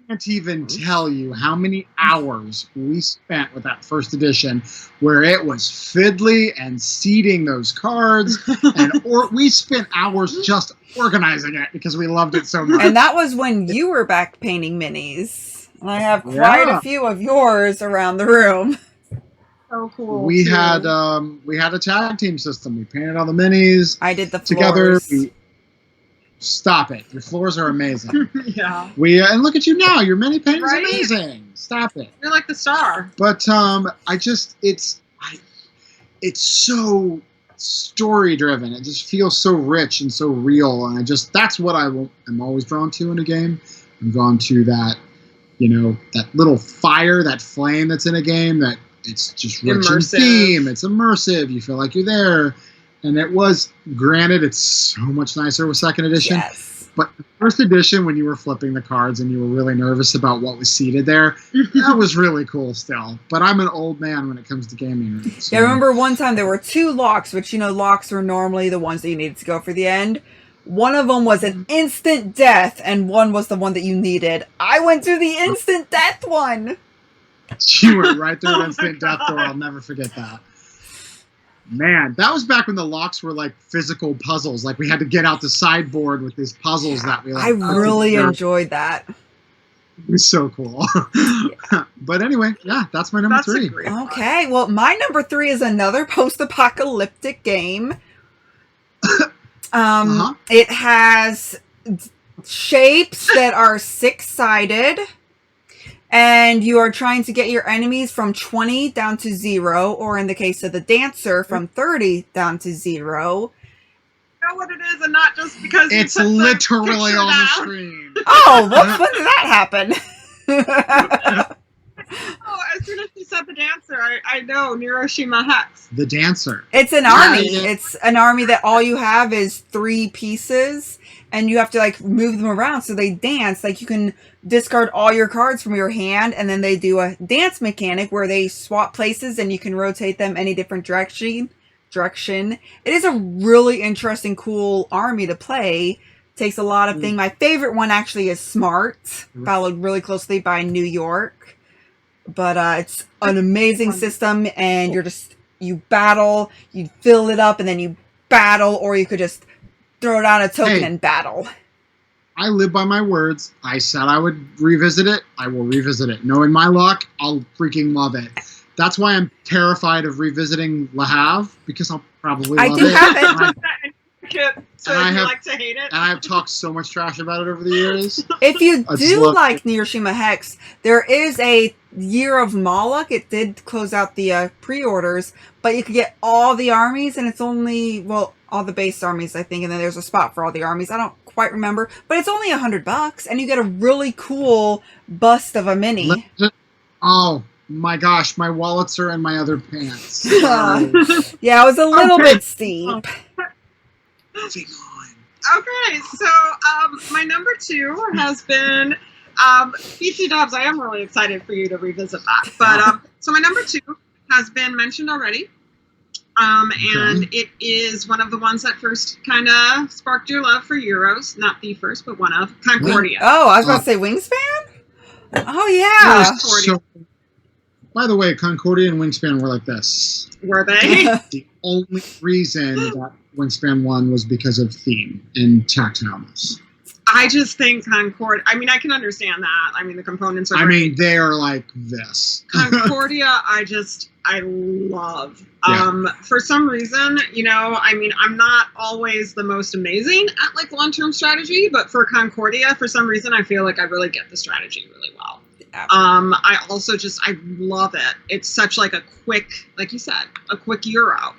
I can't even tell you how many hours we spent with that first edition, where it was fiddly and seeding those cards, and we spent hours just organizing it because we loved it so much. And that was when you were back painting minis. I have quite a few of yours around the room. So cool. We had a tag team system. We painted all the minis. I did the floors. Together. Stop it. Your floors are amazing. Yeah. And look at you now. Your mini painting is amazing. Stop it. You're like the star. But it's so story driven. It just feels so rich and so real, and that's what I'm always drawn to in a game. I'm drawn to that, that little fire, that flame that's in a game, that it's just rich in theme. It's immersive. You feel like you're there. And it was, granted, it's so much nicer with second edition. Yes. But the first edition, when you were flipping the cards and you were really nervous about what was seated there, that was really cool still. But I'm an old man when it comes to gaming. So. Yeah, I remember one time there were 2 locks, which, locks were normally the ones that you needed to go for the end. One of them was an instant death, and one was the one that you needed. I went to the instant death one. You went right through Oh an my instant death door. God. I'll never forget that. Man, that was back when the locks were like physical puzzles. Like we had to get out the sideboard with these puzzles that we like. I really enjoyed that. It was so cool. But anyway, yeah, that's my number That's a 3. great one. Okay, well, my number 3 is another post-apocalyptic game. It has shapes that are 6-sided, and you are trying to get your enemies from 20 down to 0, or in the case of the dancer, from 30 down to 0. Know what it is, and not just because It's you put literally the on the down. screen. Oh, when did that happen? Oh, as soon as you said the dancer, I know Hiroshima Hex. The dancer. It's an Yeah, army. yeah. It's an army that all you have is 3 pieces, and you have to like move them around so they dance. Like you can discard all your cards from your hand, and then they do a dance mechanic where they swap places and you can rotate them any different direction. It is a really interesting, cool army to play. Takes a lot of things. My favorite one actually is Smart, followed really closely by New York. But it's an amazing system, and you battle, you fill it up, and then you battle, or you could just throw down a token and battle. I live by my words. I said I would revisit it. I will revisit it. Knowing my luck, I'll freaking love it. That's why I'm terrified of revisiting Le Havre, because I'll probably love do it. have it. So And I you have- like to hate it? And I've talked so much trash about it over the years. If you I just do love like Hiroshima Hex, there is a Year of Moloch. It did close out the pre-orders, but you could get all the armies, and it's only, well, all the base armies, I think, and then there's a spot for all the armies. I don't quite remember, but it's only $100, and you get a really cool bust of a mini. Oh my gosh, my wallets are in my other pants. Yeah, it was a little Okay. bit steep. Moving on. Okay, so my number 2 has been BT Dubs. I am really excited for you to revisit that. But so my number 2 has been mentioned already. And it is one of the ones that first kind of sparked your love for Euros. Not the first, but one of Concordia. Oh, I was about to say Wingspan? Oh, yeah. So, by the way, Concordia and Wingspan were like this. Were they? The only reason that Wingspan won was because of theme and tactileness. I just think Concordia. I mean, I can understand that. I mean, the components are. I great. mean, they are like this. Concordia, I love. Yeah. For some reason, I mean, I'm not always the most amazing at like long-term strategy, but for Concordia, for some reason, I feel like I really get the strategy really well. I also I love it. It's such like a quick, like you said, a quick Euro.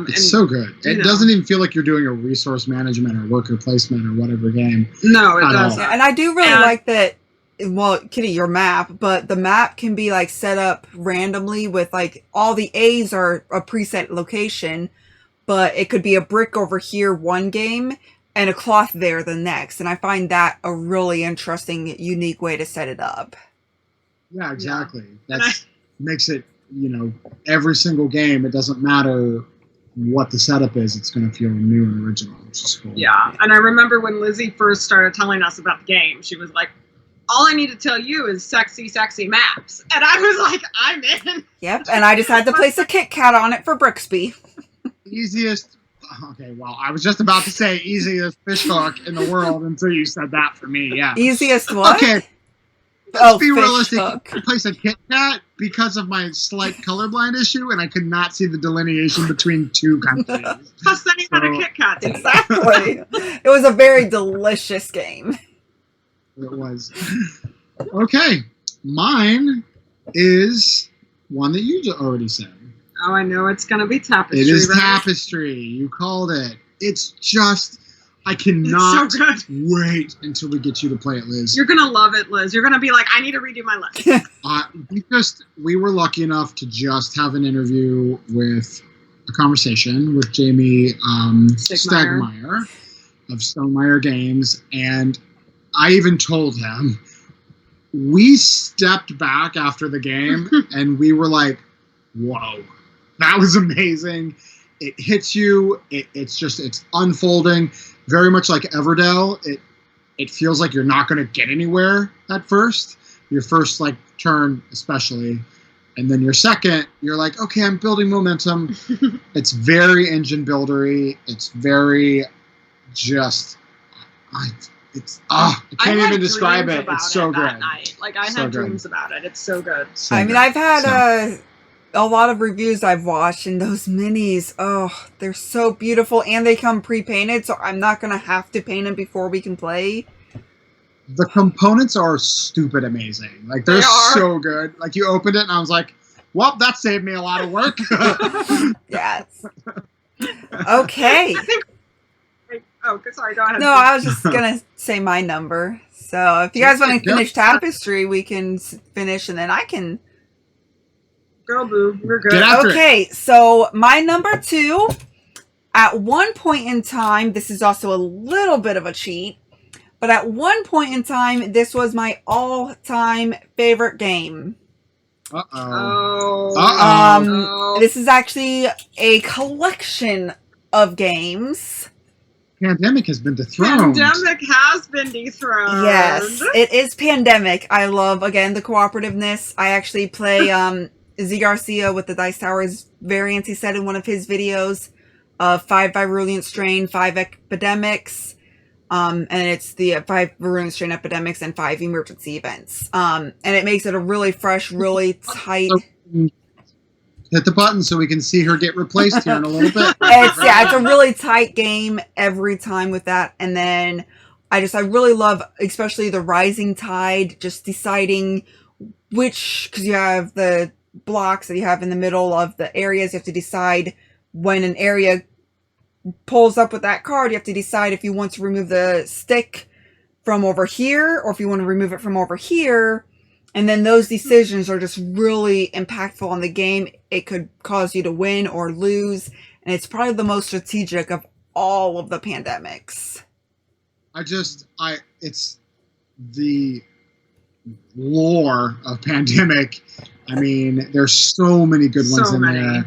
It's so good. It doesn't even feel like you're doing a resource management or worker placement or whatever game. No, it At all. doesn't. Yeah, and I do really like that. Well, Kitty, your map, but the map can be like set up randomly with like all the A's are a preset location, but it could be a brick over here one game and a cloth there the next. And I find that a really interesting, unique way to set it up. Yeah, exactly. That makes it, every single game, it doesn't matter what the setup is, it's going to feel new and original, which is cool. Yeah, and I remember when Lizzy first started telling us about the game, she was like, all I need to tell you is sexy, sexy maps. And I was like, I'm in. Yep, and I just had to place a Kit Kat on it for Brixby. Easiest, okay, well, I was just about to say easiest fish hook in the world until you said that for me, yeah. Easiest what? Okay, let's be fish realistic. hook. I placed a Kit Kat because of my slight colorblind issue, and I could not see the delineation between two countries. Plus, then you had a Kit Kat. Exactly. It was a very delicious game. It was. Okay, mine is one that you already said. Oh, I know it's going to be Tapestry. It is right? Tapestry. You called it. It's just, I cannot It's so good. wait until we get you to play it, Liz. You're going to love it, Liz. You're going to be like, I need to redo my list. We were lucky enough to just have an interview with a conversation with Jamie Stegmaier of Stonemeyer Games, and I even told him, we stepped back after the game and we were like, whoa, that was amazing. it hits you. It's unfolding, very much like Everdell. It feels like you're not going to get anywhere at first. Your first like turn, especially, and then your second, you're like, okay, I'm building momentum. It's very engine buildery. It's very just. I can't even describe it. It's so good. Night. Like I had dreams about it. It's so good. I mean, I've had a lot of reviews I've watched, and those minis, they're so beautiful, and they come pre-painted, so I'm not gonna have to paint them before we can play. The components are stupid amazing. Like they're so good. Like you opened it, and I was like, "Well, that saved me a lot of work." Yes. Okay. Sorry, go ahead. No, I was just going to say my number. So if you guys want to finish Tapestry, we can finish and then I can... Go, boo. We're good. Okay, so my number 2, at one point in time, this is also a little bit of a cheat, but at one point in time, this was my all-time favorite game. This is actually a collection of games. Pandemic has been dethroned. Pandemic has been dethroned. Yes, it is Pandemic. I love, again, the cooperativeness. I actually play Z Garcia with the Dice Towers variants he said in one of his videos. 5 Virulent Strain, 5 Epidemics. And it's the 5 Virulent Strain Epidemics and 5 Emergency Events. And it makes it a really fresh, really tight... Hit the button so we can see her get replaced here in a little bit. It's a really tight game every time with that. And then I really love, especially the Rising Tide, just deciding which, because you have the blocks that you have in the middle of the areas. You have to decide when an area pulls up with that card. You have to decide if you want to remove the stick from over here or if you want to remove it from over here. And then those decisions are just really impactful on the game. It could cause you to win or lose. And it's probably the most strategic of all of the Pandemics. It's the lore of Pandemic. I mean, there's so many good ones in there.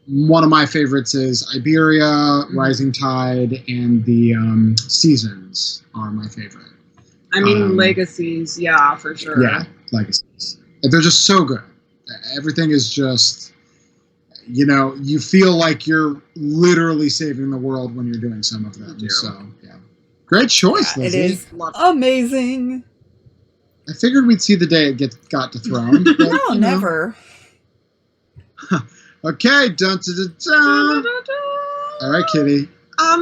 One of my favorites is Iberia, Rising Tide, and the Seasons are my favorite. I mean, Legacies, yeah, for sure. Yeah, Legacies. They're just so good. Everything is just, you feel like you're literally saving the world when you're doing some of them. So, yeah. Great choice, Lizzy. It is amazing. I figured we'd see the day it got dethroned. But, no, never. Okay, dun dun dun. All right, Kitty.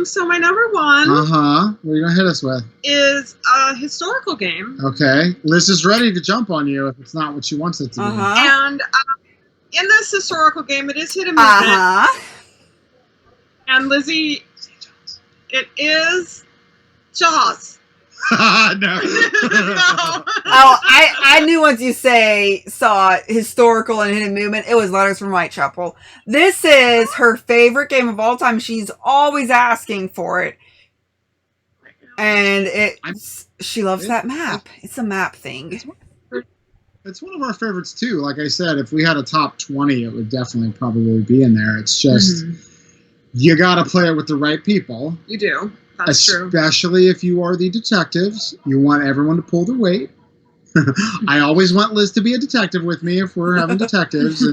So my number 1. What are you gonna hit us with? Is a historical game. Okay, Liz is ready to jump on you if it's not what she wants it to be. And in this historical game, it is hidden movement. And Lizzy, it is Jaws. No. No. I knew once you saw historical and hidden movement, it was Letters from Whitechapel. This is her favorite game of all time. She's always asking for it. And she loves that map. It's a map thing. It's one of our favorites too. Like I said, if we had a top 20, it would definitely probably be in there. It's just, you gotta play it with the right people. You do. That's true. Especially if you are the detectives. You want everyone to pull their weight. I always want Liz to be a detective with me if we're having detectives.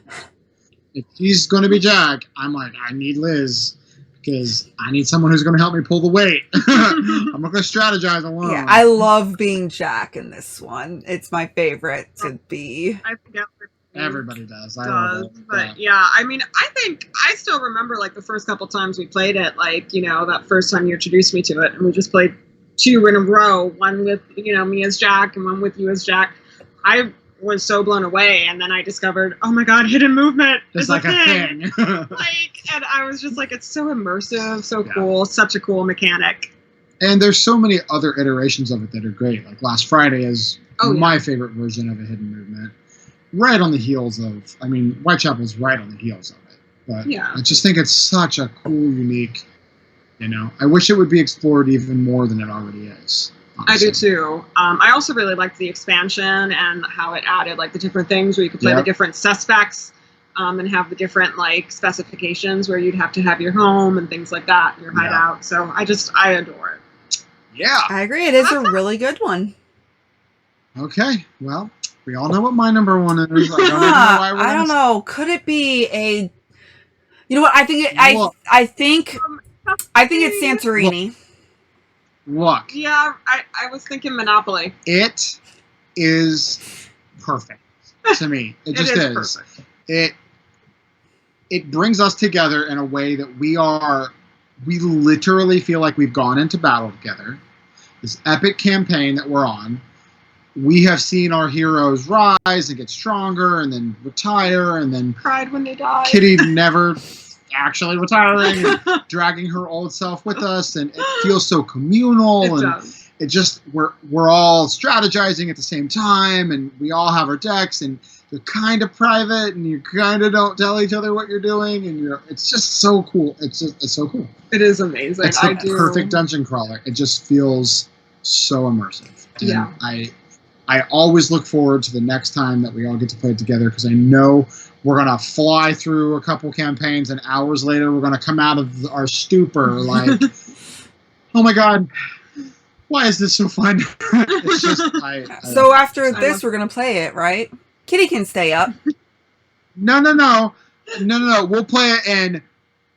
If she's going to be Jack, I'm like, I need Liz because I need someone who's going to help me pull the weight. I'm not going to strategize alone. Yeah, I love being Jack in this one. It's my favorite to be. I think everybody does. I love it. But yeah, I mean, I think I still remember like the first couple times we played it, like, that first time you introduced me to it, and we just played 2 in a row, one with, me as Jack and one with you as Jack. I was so blown away, and then I discovered, oh my god, hidden movement is like a thing. And I was just like, it's so immersive, so cool, such a cool mechanic. And there's so many other iterations of it that are great. Like Last Friday is my favorite version of a hidden movement. Right on the heels of, Whitechapel's right on the heels of it. But I just think it's such a cool, unique, I wish it would be explored even more than it already is. Honestly. I do too. I also really liked the expansion and how it added like the different things where you could play the different suspects. and have the different like specifications where you'd have to have your home and things like that, your hideout. So I adore it. Yeah. I agree. It is a really good one. Okay. Well, we all know what my number one is. I don't even know why we're I don't know. Could it be a? You know what? I think I think it's Santorini. Look. Yeah, I was thinking Monopoly. It is perfect to me. It just is. Perfect. It brings us together in a way that we literally feel like we've gone into battle together. This epic campaign that we're on. We have seen our heroes rise and get stronger and then retire and then cried when they died. Kitty never actually retiring and dragging her old self with us, and it feels so communal. It just we're all strategizing at the same time, and we all have our decks, and you're kind of private and you kind of don't tell each other what you're doing, and it's just so cool. It's so cool. It is amazing. It's the perfect dungeon crawler. It just feels so immersive. And yeah. I always look forward to the next time that we all get to play it together, because I know we're going to fly through a couple campaigns and hours later we're going to come out of our stupor like, oh my God, why is this so fun? It's just, so after this, we're going to play it, right? Kitty can stay up. No. We'll play it in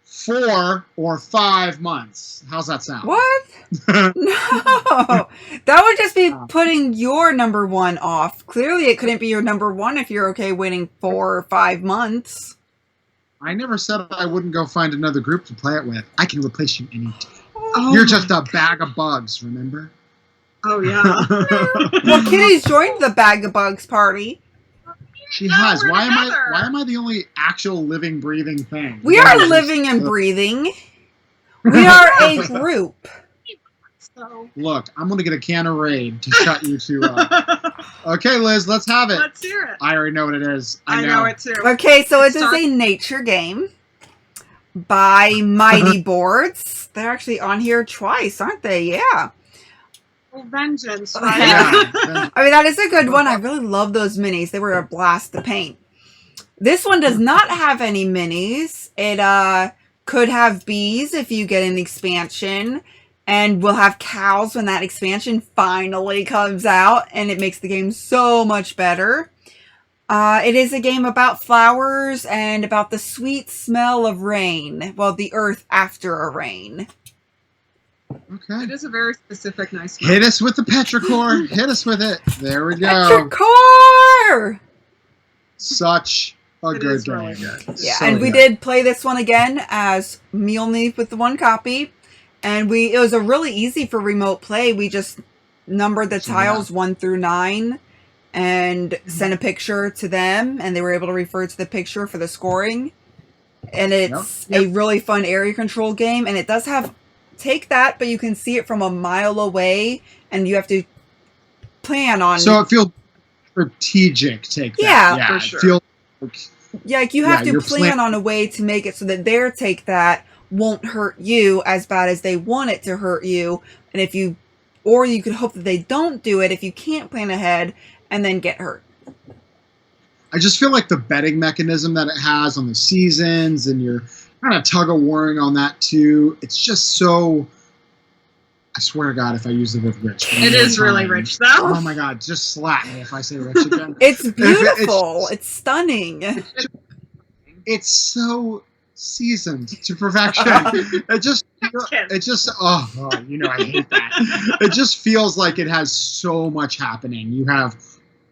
4 or 5 months. How's that sound? What? No, that would just be putting your number one off. Clearly, it couldn't be your number one if you're okay waiting 4 or 5 months. I never said I wouldn't go find another group to play it with. I can replace you anytime. Oh, you're just a bag of bugs, remember? Oh, yeah. Well, Kitty's joined the bag of bugs party. She has. Why am I the only actual living, breathing thing? We are living and breathing. We are a group. Look, I'm going to get a can of Raid to shut you two up. Okay, Liz, let's have it. Let's hear it. I already know what it is. I know it too. Okay, so it is a nature game by Mighty Boards. They're actually on here twice, aren't they? Yeah. Oh, vengeance, right? Yeah. I mean, that is a good one. I really love those minis. They were a blast to paint. This one does not have any minis. It could have bees if you get an expansion. And we'll have cows when that expansion finally comes out. And it makes the game so much better. It is a game about flowers and about the sweet smell of rain. Well, the earth after a rain. Okay. It is a very specific, nice smell. Hit us with the petrichor. Hit us with it. There we go. Petrichor! Such a good game. Really good. Yeah, so and we did play this one again as Mjolnir with the one copy. And it was a really easy for remote play. We just numbered the tiles 1 through 9 and sent a picture to them, and they were able to refer to the picture for the scoring. And it's a really fun area control game, and it does have Take That, but you can see it from a mile away, and you have to plan on. So it feels strategic. Take That. Yeah, for sure. Like you have to plan on a way to make it so that their Take That won't hurt you as bad as they want it to hurt you, and or you could hope that they don't do it if you can't plan ahead and then get hurt. I just feel like the betting mechanism that it has on the seasons, and your kind of tug of warring on that too. It's just so. I swear to God, if I use the word rich, it is really rich, though. Oh my God, just slap me if I say rich again. It's beautiful. It's stunning. It's so seasoned to perfection. It just, oh, you know, I hate that. It just feels like it has so much happening. You have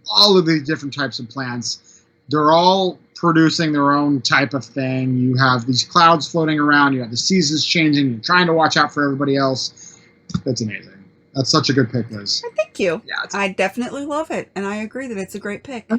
all of these different types of plants. They're all producing their own type of thing. You have these clouds floating around. You have the seasons changing. You're trying to watch out for everybody else. That's amazing. That's such a good pick, Liz. Thank you. Yeah, I definitely love it, and I agree that it's a great pick.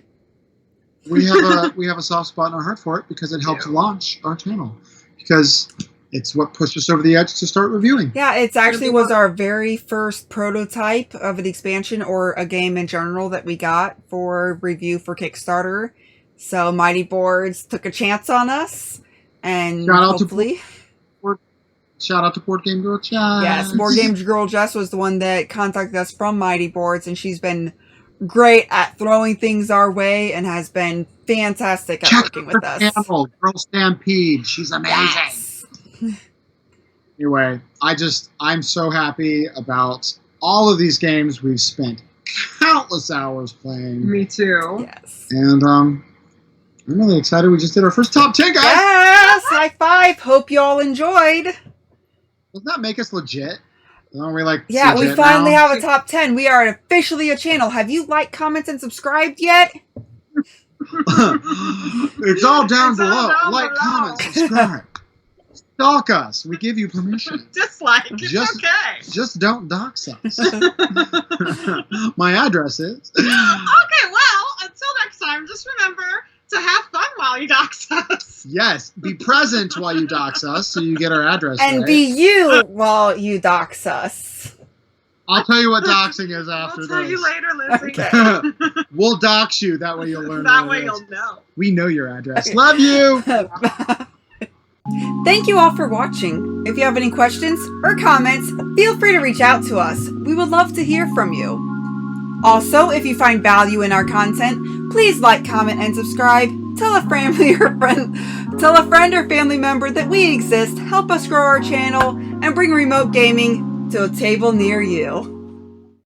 We have a soft spot in our heart for it because it helped launch our channel. Because it's what pushed us over the edge to start reviewing. Yeah, it actually was our very first prototype of an expansion or a game in general that we got for review for Kickstarter. So Mighty Boards took a chance on us, and hopefully... Shout out to Board Game Girl Jess. Yes, Board Game Girl Jess was the one that contacted us from Mighty Boards, and she's been great at throwing things our way and has been fantastic at Check working her with us. channel, Girl Stampede. She's amazing. Yes. Anyway, I'm so happy about all of these games. We've spent countless hours playing. Me too. Yes. And I'm really excited. We just did our first top 10, guys. Yes. High five. Hope you all enjoyed. Doesn't that make us legit? Aren't we like Yeah, we legit finally now? have a top 10. We are officially a channel. Have you liked, comments, and subscribed yet? It's all down It's all below. down Like, below. comment, subscribe. Stalk us. We give you permission. Dislike. It's Just- okay. Just don't dox us. My address is. Okay, well, until next time, just remember to have fun while you dox us. Yes, be present while you dox us so you get our address And right. be you while you dox us. I'll tell you what doxing is after We'll tell this. you later, Lizzy. Okay. We'll dox you. That way you'll learn. That what way it is. you'll know. We know your address. Love you. Thank you all for watching. If you have any questions or comments, feel free to reach out to us. We would love to hear from you. Also, if you find value in our content, please like, comment, and subscribe. Tell a friend or family member that we exist. Help us grow our channel and bring remote gaming to a table near you.